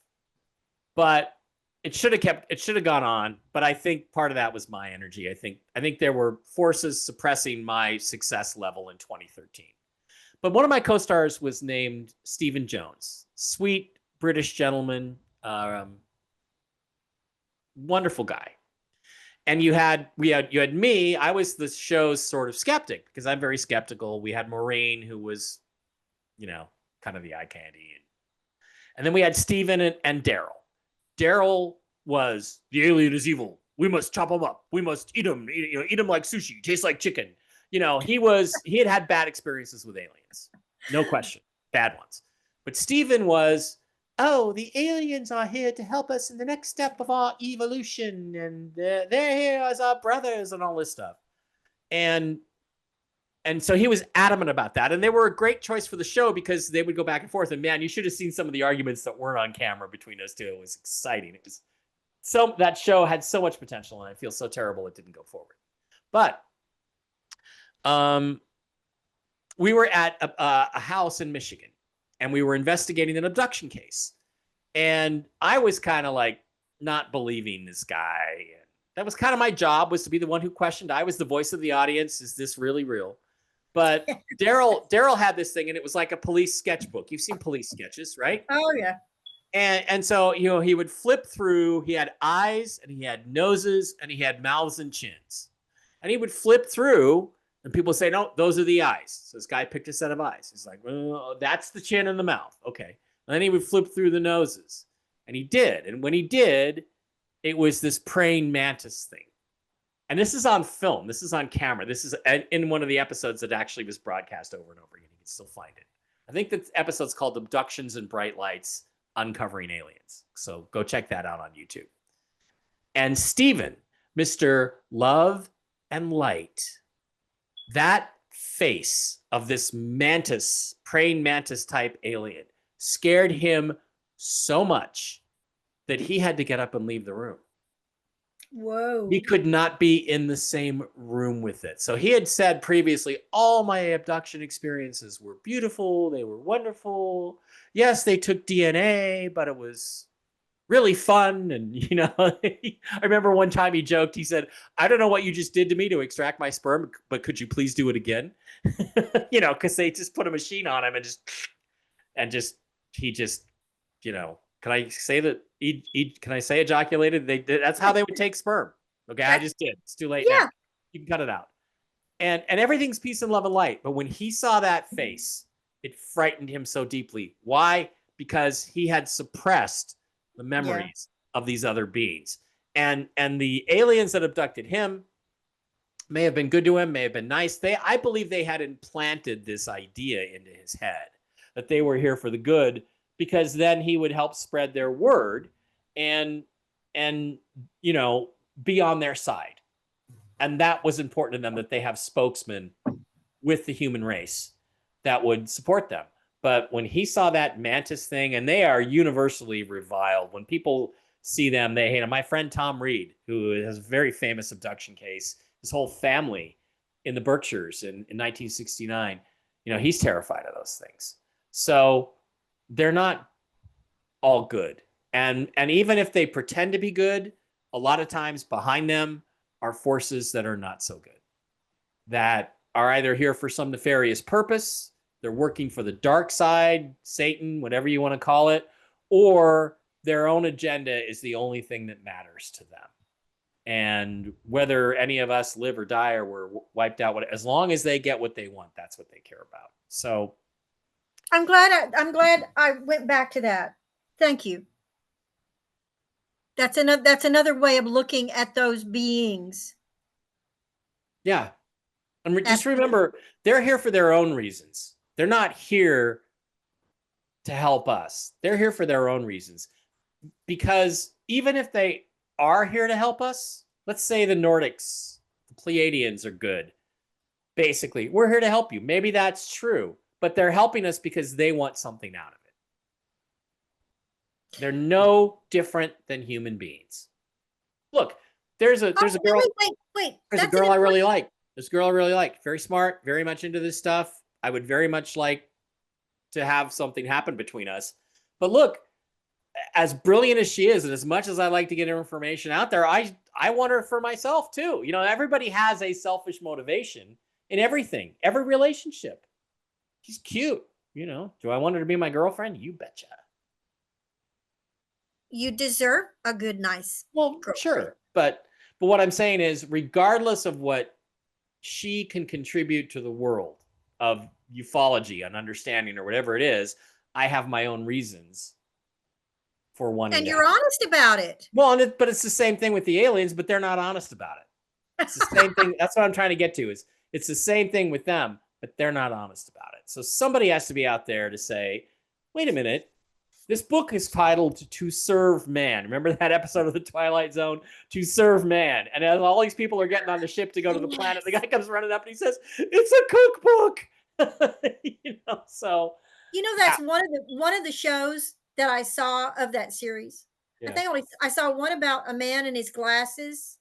But it should have gone on, but I think part of that was my energy. I think there were forces suppressing my success level in 2013. But one of my co-stars was named Stephen Jones, sweet British gentleman, wonderful guy. And you had me. I was the show's sort of skeptic because I'm very skeptical. We had Maureen, who was, you know, kind of the eye candy, and then we had Stephen and Daryl. Daryl was, the alien is evil. We must chop him up. We must eat him. Eat him like sushi. Tastes like chicken. You know, he had bad experiences with aliens, no question, bad ones. But Stephen was, oh, the aliens are here to help us in the next step of our evolution, and they're here as our brothers and all this stuff. And And so he was adamant about that. And they were a great choice for the show because they would go back and forth. And man, you should have seen some of the arguments that weren't on camera between us two. It was exciting. It was so, that show had so much potential, and I feel so terrible it didn't go forward. But we were at a house in Michigan, and we were investigating an abduction case. And I was kind of like not believing this guy. That was kind of my job, was to be the one who questioned. I was the voice of the audience. Is this really real? But Daryl had this thing, and it was like a police sketchbook. You've seen police sketches, right? Oh, yeah. And so, you know, he would flip through. He had eyes, and he had noses, and he had mouths and chins. And he would flip through, and people say, no, those are the eyes. So this guy picked a set of eyes. He's like, well, that's the chin and the mouth. Okay. And then he would flip through the noses. And he did. And when he did, it was this praying mantis thing. And this is on film. This is on camera. This is in one of the episodes that actually was broadcast over and over again. You can still find it. I think the episode's called Abductions and Bright Lights, Uncovering Aliens. So go check that out on YouTube. And Stephen, Mr. Love and Light, that face of this mantis, praying mantis type alien, scared him so much that he had to get up and leave the room. Whoa. He could not be in the same room with it. So he had said previously, all my abduction experiences were beautiful. They were wonderful. Yes, they took DNA, but it was really fun. And, you know, I remember one time he joked, he said, I don't know what you just did to me to extract my sperm, but could you please do it again? You know, because they just put a machine on him he just, you know, can I say that can I say ejaculated? That's how they would take sperm. Okay, I just did. It's too late now. You can cut it out. And everything's peace and love and light. But when he saw that face, it frightened him so deeply. Why? Because he had suppressed the memories of these other beings. And the aliens that abducted him may have been good to him, may have been nice. I believe they had implanted this idea into his head that they were here for the good, because then he would help spread their word and you know, be on their side. And that was important to them, that they have spokesmen with the human race that would support them. But when he saw that mantis thing, and they are universally reviled. When people see them, they hate them. My friend Tom Reed, who has a very famous abduction case, his whole family in the Berkshires in 1969, you know, he's terrified of those things. So they're not all good. And even if they pretend to be good, a lot of times behind them are forces that are not so good, that are either here for some nefarious purpose, they're working for the dark side, Satan, whatever you want to call it, or their own agenda is the only thing that matters to them. And whether any of us live or die or we're wiped out, as long as they get what they want, that's what they care about. So I'm glad I went back to that. Thank you. That's another way of looking at those beings. Yeah. And just remember, they're here for their own reasons. They're not here to help us. They're here for their own reasons. Because even if they are here to help us, let's say the Nordics, the Pleiadians are good. Basically, we're here to help you. Maybe that's true, but they're helping us because they want something out of it. They're no different than human beings. Look, there's a girl. Wait. There's a girl I really like. This girl I really like. Very smart, very much into this stuff. I would very much like to have something happen between us. But look, as brilliant as she is, and as much as I like to get information out there, I want her for myself too. You know, everybody has a selfish motivation in everything, every relationship. She's cute. You know, do I want her to be my girlfriend? You betcha. You deserve a good, nice. Well, girlfriend. Sure. But what I'm saying is, regardless of what she can contribute to the world of ufology and understanding or whatever it is, I have my own reasons for wanting. And you're honest about it. Well, but it's the same thing with the aliens, but they're not honest about it. It's the same thing. That's what I'm trying to get to, is it's the same thing with them, but they're not honest about it. So somebody has to be out there to say, wait a minute, This book is titled To Serve Man. Remember that episode of The Twilight Zone? To Serve Man. And as all these people are getting on the ship to go to the planet, the guy comes running up and he says, it's a cookbook. So. That's one of the shows that I saw of that series. Yeah. I saw one about a man and his glasses.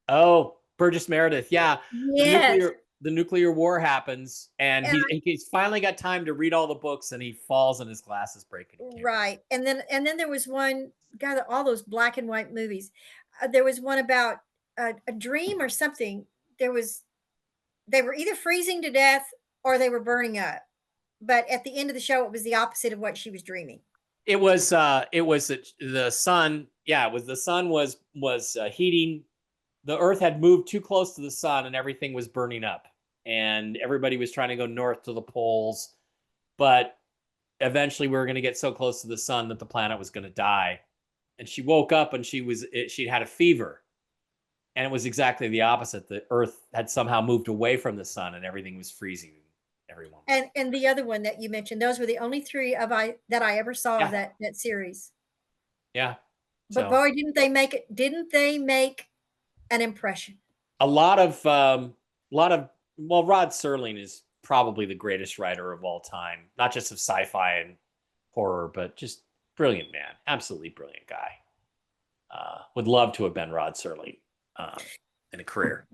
Oh, Burgess Meredith. Yeah. Yes. The nuclear war happens, and he's finally got time to read all the books, and he falls and his glasses break. Right. And then there was one, God, all those black and white movies. There was one about a dream or something. They were either freezing to death or they were burning up. But at the end of the show, it was the opposite of what she was dreaming. It was the sun. Yeah, the sun was heating. The Earth had moved too close to the sun, and everything was burning up. And everybody was trying to go north to the poles, but eventually we were going to get so close to the sun that the planet was going to die. And she woke up and she had a fever, and it was exactly the opposite. The Earth had somehow moved away from the sun, and everything was freezing. Everyone. And the other one that you mentioned, those were the only three that I ever saw of that series. Yeah. But boy, didn't they make an impression? A lot of Rod Serling is probably the greatest writer of all time, not just of sci-fi and horror, but just brilliant man. Absolutely brilliant guy. Would love to have been Rod Serling in a career.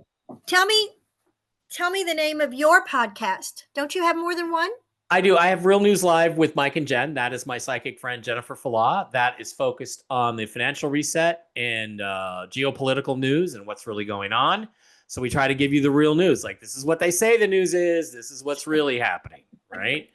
Tell me the name of your podcast. Don't you have more than one? I do. I have Real News Live with Mike and Jen. That is my psychic friend, Jennifer Falah. That is focused on the financial reset and geopolitical news and what's really going on. So we try to give you the real news. Like, this is what they say the news is. This is what's really happening, right?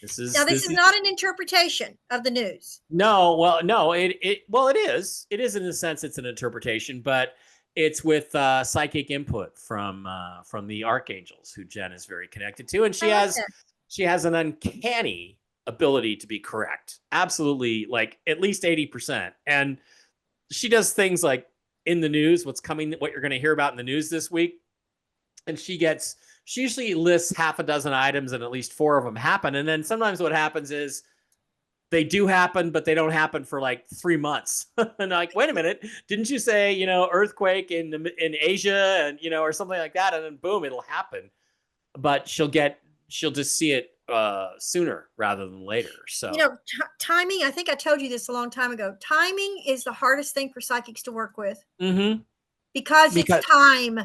This is not an interpretation of the news. No, well, no, it is. It is in a sense it's an interpretation, but it's with psychic input from the archangels, who Jen is very connected to, and she has an uncanny ability to be correct. Absolutely, like at least 80%. And she does things like in the news, what you're going to hear about in the news this week, and she usually lists half a dozen items, and at least 4 of them happen. And then sometimes what happens is they do happen, but they don't happen for like 3 months. And like, wait a minute, didn't you say, earthquake in Asia and, or something like that? And then boom, it'll happen. But she'll just see it sooner rather than later. So, timing, I think I told you this a long time ago. Timing is the hardest thing for psychics to work with. Mm-hmm. Because it's time.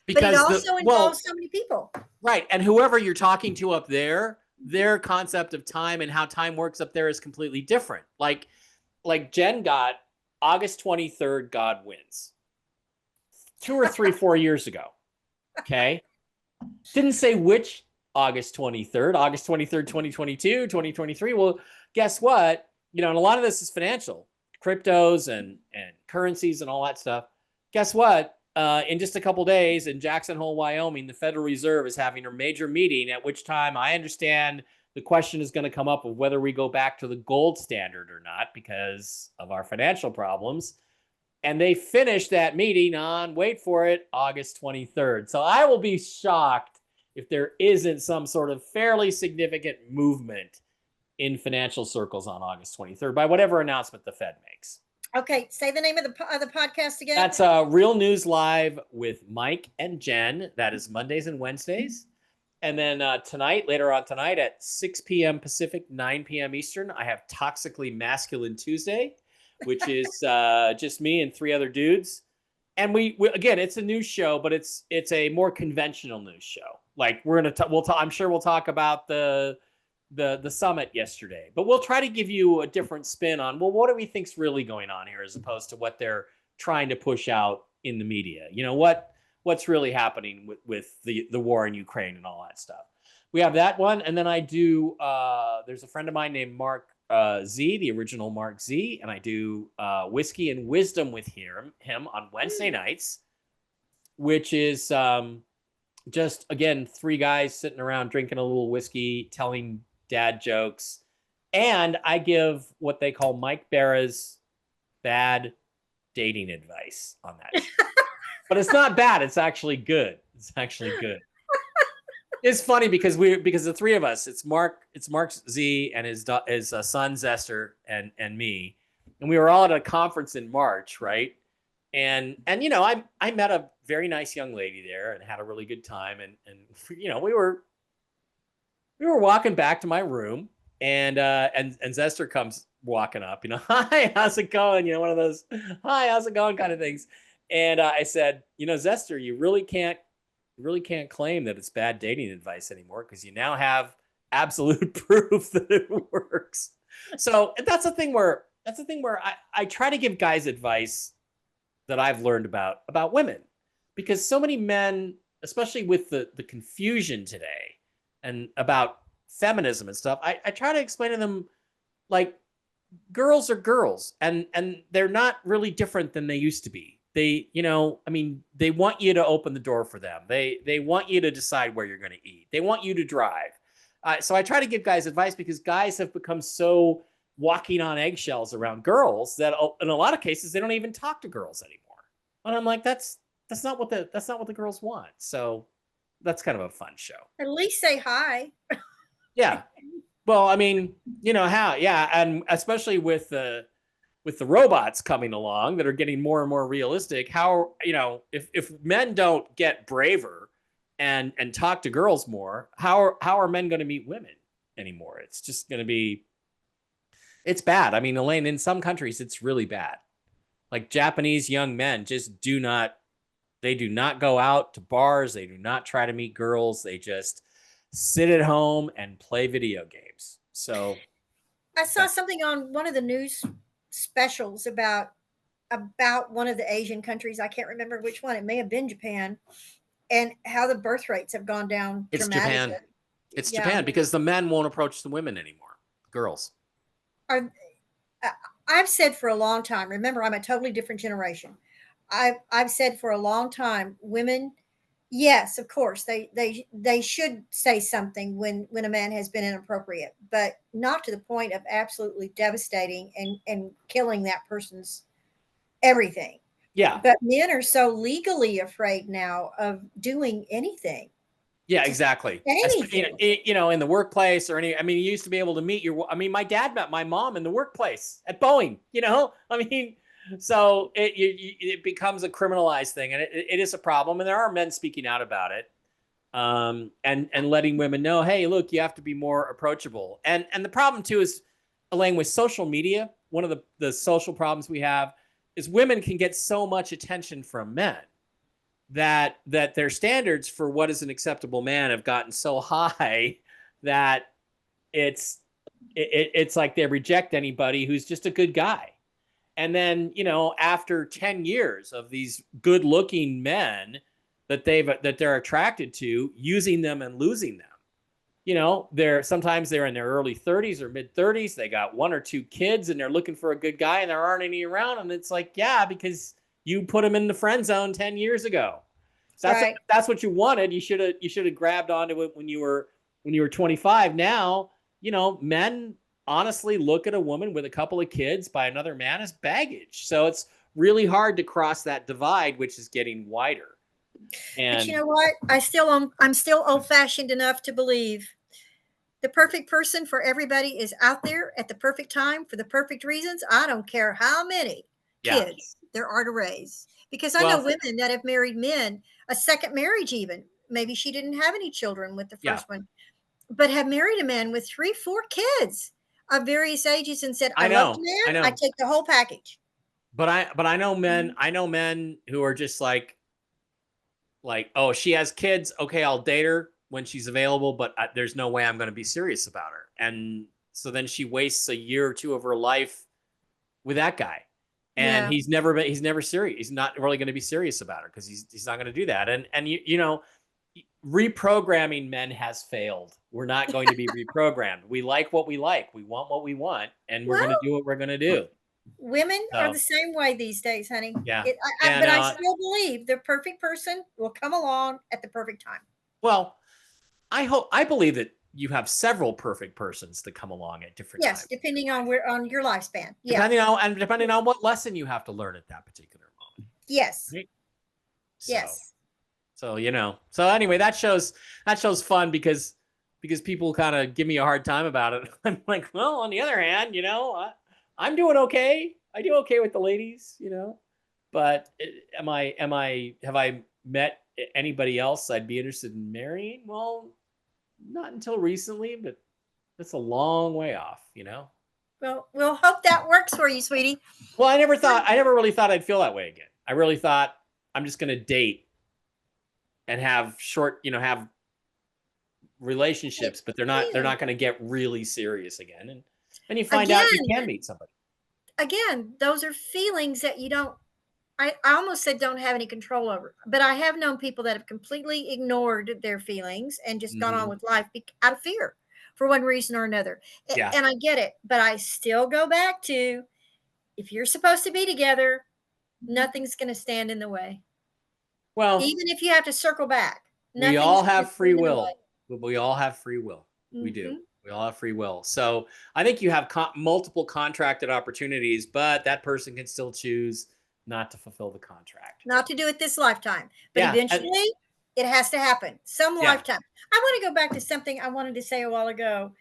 But it also involves so many people. Right. And whoever you're talking to up there, their concept of time and how time works up there is completely different. Like Jen got August 23rd, God wins. 2 or 3, 4 years ago. Okay. Didn't say which August 23rd, 2022, 2023. Well, guess what? And a lot of this is financial, cryptos and currencies and all that stuff. Guess what? In just a couple days in Jackson Hole, Wyoming, the Federal Reserve is having a major meeting, at which time I understand the question is going to come up of whether we go back to the gold standard or not because of our financial problems. And they finished that meeting on, wait for it, August 23rd. So I will be shocked if there isn't some sort of fairly significant movement in financial circles on August 23rd by whatever announcement the Fed makes. Okay, say the name of the podcast again. That's Real News Live with Mike and Jen. That is Mondays and Wednesdays. And then later on tonight at 6 p.m. Pacific, 9 p.m. Eastern, I have Toxically Masculine Tuesday, which is just me and 3 other dudes. And we again, it's a news show, but it's a more conventional news show. Like I'm sure we'll talk about the summit yesterday, but we'll try to give you a different spin on, well, what do we think's really going on here as opposed to what they're trying to push out in the media? What's really happening with the war in Ukraine and all that stuff. We have that one. And then I do, there's a friend of mine named Mark Z, the original Mark Z. And I do Whiskey and Wisdom with him on Wednesday nights, which is just, again, 3 guys sitting around drinking a little whiskey, telling dad jokes. And I give what they call Mike Bara's bad dating advice on that. But it's not bad. It's actually good. It's funny because the three of us, it's Mark's Z and his son Zester and me, and we were all at a conference in March, right? And I met a very nice young lady there and had a really good time, and we were walking back to my room, and Zester comes walking up, hi, how's it going? One of those, hi, how's it going kind of things. And I said, Zester, you really can't claim that it's bad dating advice anymore, because you now have absolute proof that it works. So that's the thing where I try to give guys advice that I've learned about women, because so many men, especially with the confusion today and about feminism and stuff, I try to explain to them, like, girls are girls, and they're not really different than they used to be. They, they want you to open the door for them. They want you to decide where you're going to eat. They want you to drive. So I try to give guys advice, because guys have become so walking on eggshells around girls that in a lot of cases they don't even talk to girls anymore. And I'm like, that's not what the girls want. So that's kind of a fun show. At least say hi. Yeah. Well, how? Yeah, and especially with the robots coming along that are getting more and more realistic, how, if men don't get braver and talk to girls more, how are men going to meet women anymore? It's just going to be, it's bad. Elaine, in some countries, it's really bad. Like, Japanese young men just do not go out to bars. They do not try to meet girls. They just sit at home and play video games. So I saw something on one of the news specials about one of the Asian countries. I can't remember which one. It may have been Japan, and how the birth rates have gone down dramatically. It's Japan, because the men won't approach the women anymore. Girls. I've said for a long time, remember, I'm a totally different generation. I've said for a long time, women, yes, of course, they should say something when a man has been inappropriate, but not to the point of absolutely devastating and killing that person's everything. Yeah. But men are so legally afraid now of doing anything. Yeah, exactly. Anything. In the workplace or you used to be able to meet my dad met my mom in the workplace at Boeing, so it becomes a criminalized thing, and it is a problem. And there are men speaking out about it, and letting women know, hey, look, you have to be more approachable. And the problem too is, Elaine, with social media, one of the social problems we have is women can get so much attention from men that their standards for what is an acceptable man have gotten so high that it's like they reject anybody who's just a good guy. And then, after 10 years of these good looking men that they're attracted to, using them and losing them, sometimes they're in their early 30s or mid 30s. They got 1 or 2 kids and they're looking for a good guy, and there aren't any around. And it's like, yeah, because you put them in the friend zone 10 years ago. So that's what you wanted. You should have grabbed onto it when you were 25. Now, men honestly look at a woman with a couple of kids by another man as baggage. So it's really hard to cross that divide, which is getting wider. But you know what? I'm still old-fashioned enough to believe the perfect person for everybody is out there at the perfect time for the perfect reasons. I don't care how many kids there are to raise, because I know women that have married men, a second marriage even. Maybe she didn't have any children with the first one, but have married a man with 3, 4 kids of various ages and said, I love the man. I take the whole package. But I know men. I know men who are just like, oh, she has kids. Okay, I'll date her when she's available, but there's no way I'm going to be serious about her. And so then she wastes a year or 2 of her life with that guy, and he's never serious. He's not really going to be serious about her, because he's not going to do that. And reprogramming men has failed. We're not going to be reprogrammed. We like what we like. We want what we want, and we're going to do what we're going to do. Women are the same way these days, honey. Yeah. But I still believe the perfect person will come along at the perfect time. Well, I believe that you have several perfect persons that come along at different times. Yes, depending on your lifespan. Depending on what lesson you have to learn at that particular moment. Yes. Right? Yes. So, so anyway, that shows fun because people kind of give me a hard time about it. I'm like, well, on the other hand, I'm doing okay. I do okay with the ladies, but have I met anybody else I'd be interested in marrying? Well, not until recently, but that's a long way off, Well, we'll hope that works for you, sweetie. Well, I never really thought I'd feel that way again. I really thought I'm just going to date and have have relationships, but they're not going to get really serious again. And you find out you can meet somebody. Again, those are feelings that you don't, I almost said don't have any control over, but I have known people that have completely ignored their feelings and just gone on with life out of fear for one reason or another. Yeah. And I get it, but I still go back to, if you're supposed to be together, nothing's going to stand in the way. Well, even if you have to circle back, we all have free will. We all have free will. We do. We all have free will. So I think you have multiple contracted opportunities, but that person can still choose not to fulfill the contract. Not to do it this lifetime. But eventually it has to happen. Some lifetime. I want to go back to something I wanted to say a while ago.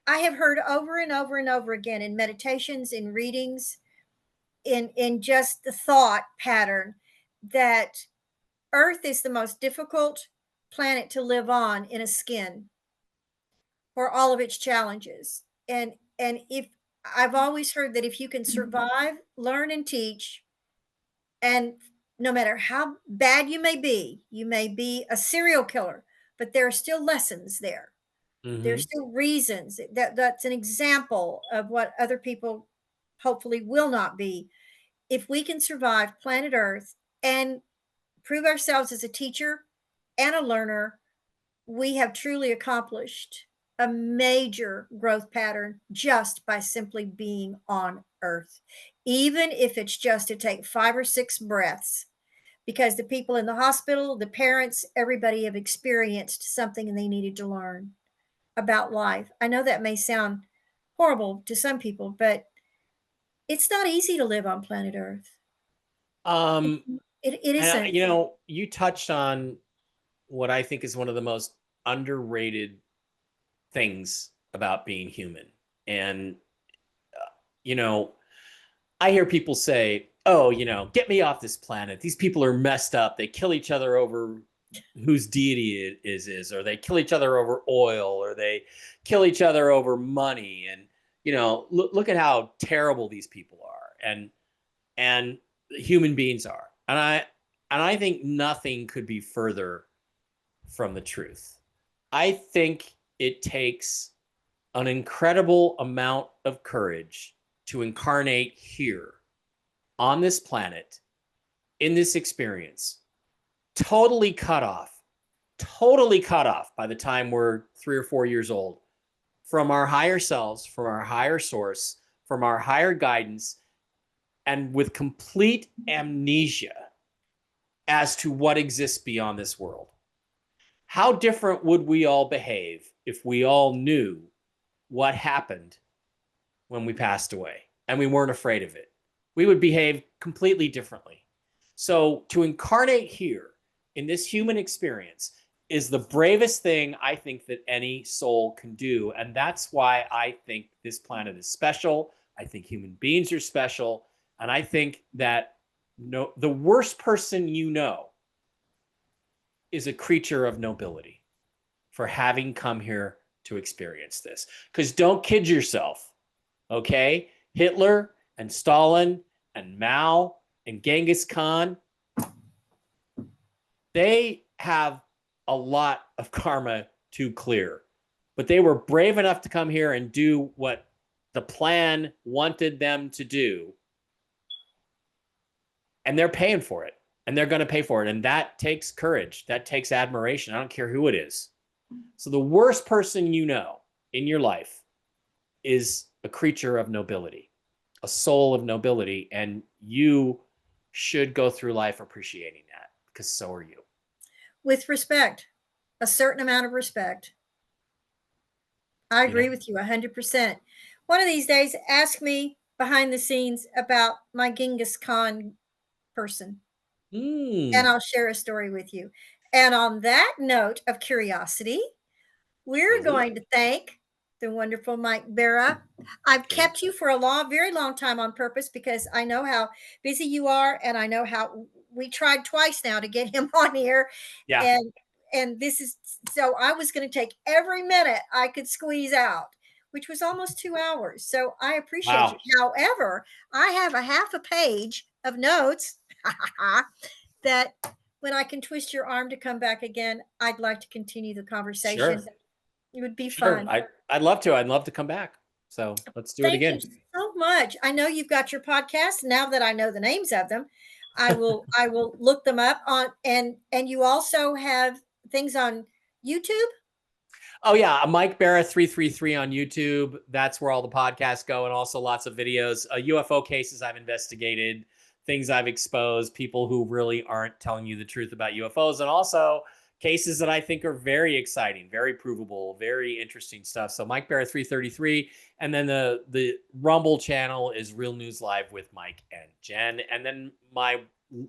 I have heard over and over and over again in meditations, in readings, in just the thought pattern that Earth is the most difficult planet to live on in a skin for all of its challenges. And if I've always heard that if you can survive, learn and teach, and no matter how bad you may be a serial killer, but there are still lessons there. There's still reasons that's an example of what other people hopefully will not be. If we can survive planet Earth and prove ourselves as a teacher and a learner, we have truly accomplished a major growth pattern just by simply being on Earth, even if it's just to take 5 or 6 breaths, because the people in the hospital, the parents, everybody have experienced something and they needed to learn about life. I know that may sound horrible to some people, but it's not easy to live on planet Earth. It isn't. You touched on what I think is one of the most underrated things about being human. And, I hear people say, oh, get me off this planet. These people are messed up. They kill each other over whose deity it is, or they kill each other over oil, or they kill each other over money. And, look at how terrible these people are and human beings are. And I think nothing could be further from the truth. I think it takes an incredible amount of courage to incarnate here on this planet in this experience, totally cut off by the time we're 3 or 4 years old from our higher selves, from our higher source, from our higher guidance, and with complete amnesia as to what exists beyond this world. How different would we all behave if we all knew what happened when we passed away and we weren't afraid of it? We would behave completely differently. So to incarnate here in this human experience is the bravest thing I think that any soul can do. And that's why I think this planet is special. I think human beings are special. And I think that the worst person is a creature of nobility for having come here to experience this. Because don't kid yourself, okay? Hitler and Stalin and Mao and Genghis Khan, they have a lot of karma to clear. But they were brave enough to come here and do what the plan wanted them to do. And they're paying for it. And they're going to pay for it. And that takes courage. That takes admiration. I don't care who it is. So the worst person in your life is a creature of nobility, a soul of nobility. And you should go through life appreciating that, because so are you. With respect, a certain amount of respect. I agree with you 100%. One of these days, ask me behind the scenes about my Genghis Khan person. And I'll share a story with you. And on that note of curiosity, we're going to thank the wonderful Mike Bara. I've kept you for a very long time on purpose because I know how busy you are, and I know how we tried twice now to get him on here. Yeah. And this is, so I was going to take every minute I could squeeze out, which was almost 2 hours. So I appreciate you. However, I have a half a page of notes that when I can twist your arm to come back again, I'd like to continue the conversation. Sure. It would be fun. I'd love to. I'd love to come back. So let's do it again. Thank you so much. I know you've got your podcast. Now that I know the names of them, I will look them up on, and you also have things on YouTube. Oh yeah, Mike Bara 333 on YouTube. That's where all the podcasts go, and also lots of videos, UFO cases I've investigated, things I've exposed, people who really aren't telling you the truth about UFOs, and also cases that I think are very exciting, very provable, very interesting stuff. So Mike Bara 333, and then the Rumble channel is Real News Live with Mike and Jen, and then my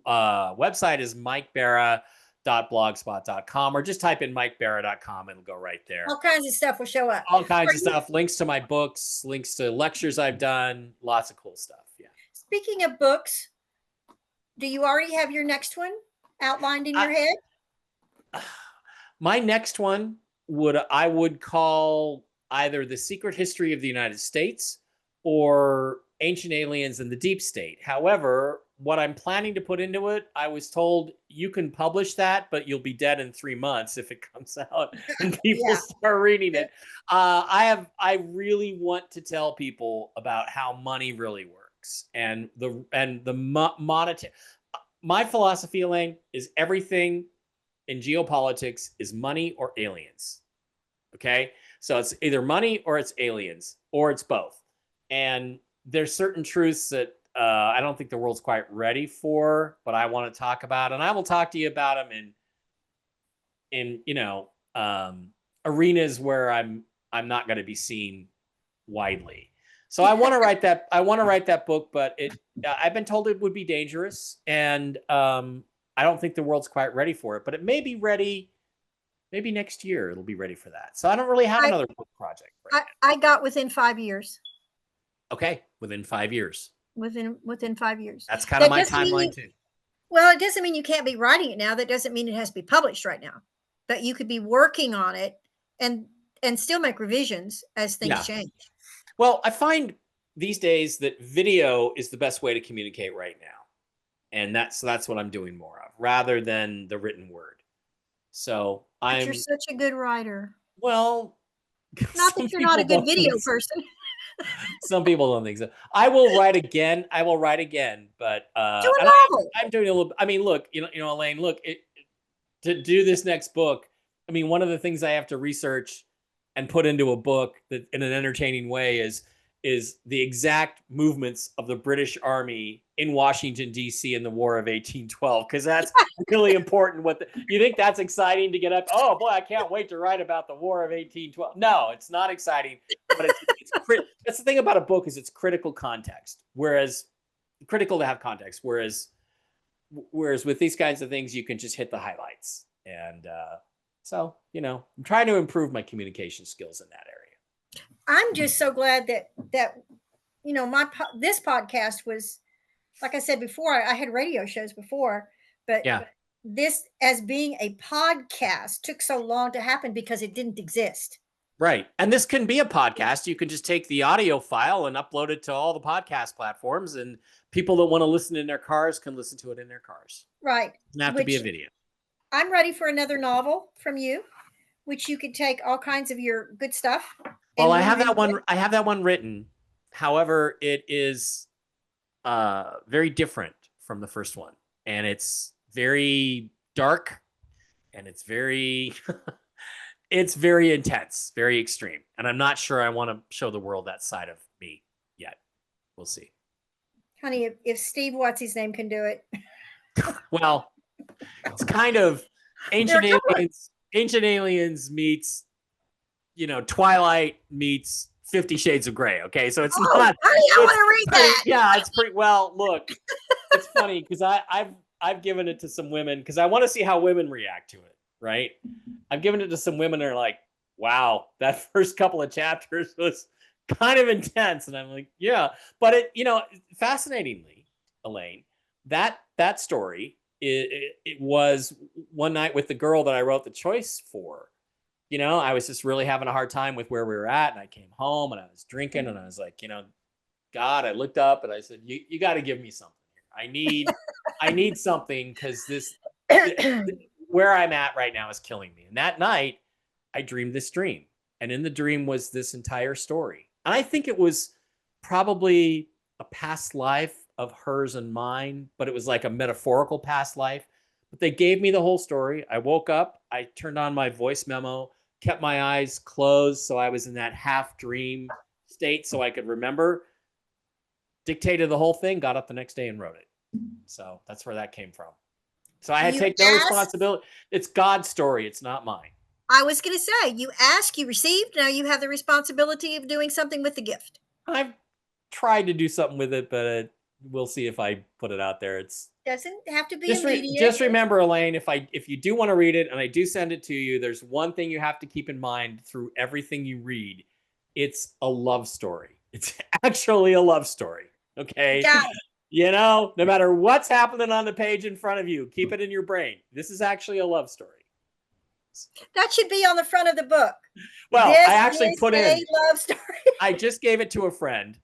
website is mikebara.blogspot.com, or just type in mikebara.com and it'll go right there. All kinds of stuff will show up. All kinds of stuff, links to my books, links to lectures I've done, lots of cool stuff. Yeah. Speaking of books, do you already have your next one outlined in your head? My next one I would call either The Secret History of the United States or Ancient Aliens and the Deep State. However, what I'm planning to put into it, I was told you can publish that, but you'll be dead in 3 months if it comes out and people start reading it. I really want to tell people about how money really works and the monetary. My philosophy, Elaine, is everything in geopolitics is money or aliens. Okay. So it's either money or it's aliens or it's both. And there's certain truths that I don't think the world's quite ready for, but I want to talk about, and I will talk to you about them in arenas where I'm not going to be seen widely. So I want to write that. I want to write that book, but I've been told it would be dangerous, and I don't think the world's quite ready for it. But it may be ready. Maybe next year it'll be ready for that. So I don't really have another book project. Right I got within 5 years. Okay, within 5 years. Within 5 years. That's kind of my timeline too. Well, it doesn't mean you can't be writing it now. That doesn't mean it has to be published right now. But you could be working on it and still make revisions as things change. Well, I find these days that video is the best way to communicate right now. And that's what I'm doing more of, rather than the written word. So you're such a good writer. Well, not that you're not a good video person. Some people don't think so. I will write again. But do a novel. I'm doing a little. I mean, look, Elaine, look, to do this next book. I mean, one of the things I have to research and put into a book that in an entertaining way is the exact movements of the British Army in Washington, D.C. in the War of 1812, because that's really important. You think that's exciting to get up? Oh boy, I can't wait to write about the War of 1812. No, it's not exciting, but that's the thing about a book, is it's critical context. Whereas critical to have context. Whereas with these kinds of things, you can just hit the highlights. And so, I'm trying to improve my communication skills in that area. I'm just so glad that this podcast was, like I said before, I had radio shows before, but this, as being a podcast, took so long to happen because it didn't exist. Right. And this can be a podcast. You can just take the audio file and upload it to all the podcast platforms, and people that want to listen in their cars can listen to it in their cars. Right. It doesn't have to be a video. I'm ready for another novel from you, which you could take all kinds of your good stuff. Well, I have that one. I have that one written. However, it is very different from the first one, and it's very dark, and it's very, it's very intense, very extreme. And I'm not sure I want to show the world that side of me yet. We'll see. Honey, if Steve, what's his name, can do it. Well, it's kind of Ancient Aliens meets, Twilight meets 50 Shades of Grey. Okay, so it's not. I want to read that. Yeah, it's pretty well. Look, it's funny because I've given it to some women because I want to see how women react to it. right? I've given it to some women that are like, wow, that first couple of chapters was kind of intense. And I'm like, yeah. But fascinatingly, Elaine, that story, it was one night with the girl that I wrote the choice for. I was just really having a hard time with where we were at. And I came home and I was drinking and I was like, God, I looked up and I said, you got to give me something here. I need something, because where I'm at right now is killing me. And that night I dreamed this dream, and in the dream was this entire story. And I think it was probably a past life of hers and mine, but it was like a metaphorical past life. But they gave me the whole story. I woke up, I turned on my voice memo, kept my eyes closed so I was in that half dream state so I could remember, dictated the whole thing, got up the next day and wrote it. So that's where that came from. So I had to take no responsibility. It's God's story. It's not mine. I was going to say, you asked, you received. Now you have the responsibility of doing something with the gift. I've tried to do something with it, but we'll see if I put it out there. It's doesn't have to be immediate. Just remember, Elaine, if you do want to read it and I do send it to you, there's one thing you have to keep in mind through everything you read. It's a love story. It's actually a love story. Okay. Got it. No matter what's happening on the page in front of you, keep it in your brain. This is actually a love story. That should be on the front of the book. Well, I actually put in a love story. I just gave it to a friend.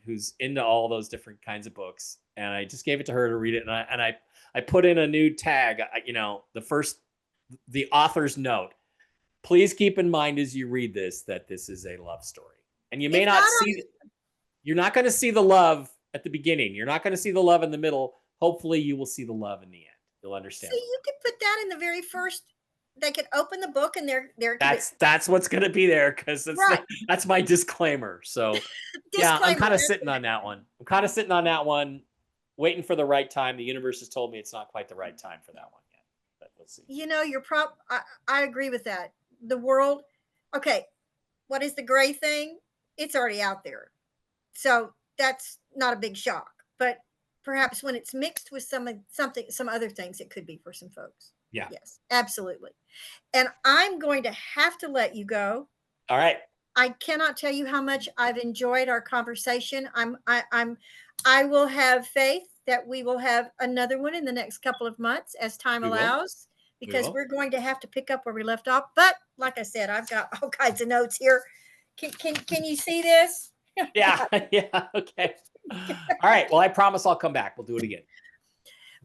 Who's into all those different kinds of books, and I just gave it to her to read it. And I put in a new tag. The author's note. Please keep in mind as you read this that this is a love story, and you may not see. You're not going to see the love at the beginning. You're not going to see the love in the middle. Hopefully, you will see the love in the end. You'll understand. See, you could put that in the very first. They could open the book and they're that's what's going to be there, because that's my disclaimer. So yeah, I'm kind of sitting on that one. Waiting for the right time. The universe has told me it's not quite the right time for that one yet, but we'll see. I agree with that. The world. Okay. What is the gray thing? It's already out there. So that's not a big shock, but perhaps when it's mixed with some other things, it could be for some folks. Yeah. Yes, absolutely. And I'm going to have to let you go. All right. I cannot tell you how much I've enjoyed our conversation. I will have faith that we will have another one in the next couple of months as time allows, because we're going to have to pick up where we left off. But like I said, I've got all kinds of notes here. Can you see this? Yeah. Yeah. Okay. All right. Well, I promise I'll come back. We'll do it again.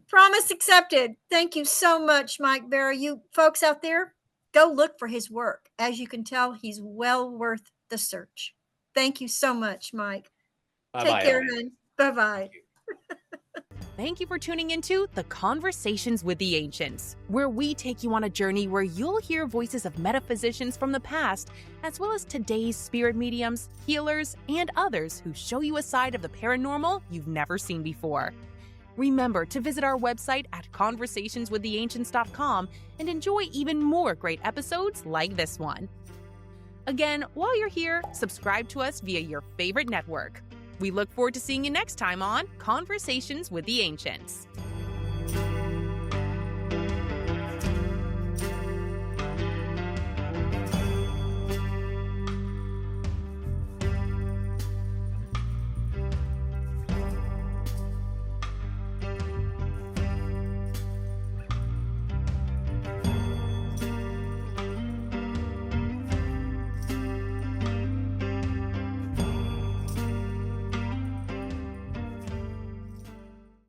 Promise accepted. Thank you so much, Mike Bara. You folks out there, go look for his work. As you can tell, he's well worth the search. Thank you so much, Mike. Take care, hon. Bye-bye. Thank you for tuning into The Conversations with the Ancients, where we take you on a journey where you'll hear voices of metaphysicians from the past, as well as today's spirit mediums, healers, and others who show you a side of the paranormal you've never seen before. Remember to visit our website at conversationswiththeancients.com and enjoy even more great episodes like this one. Again, while you're here, subscribe to us via your favorite network. We look forward to seeing you next time on Conversations with the Ancients.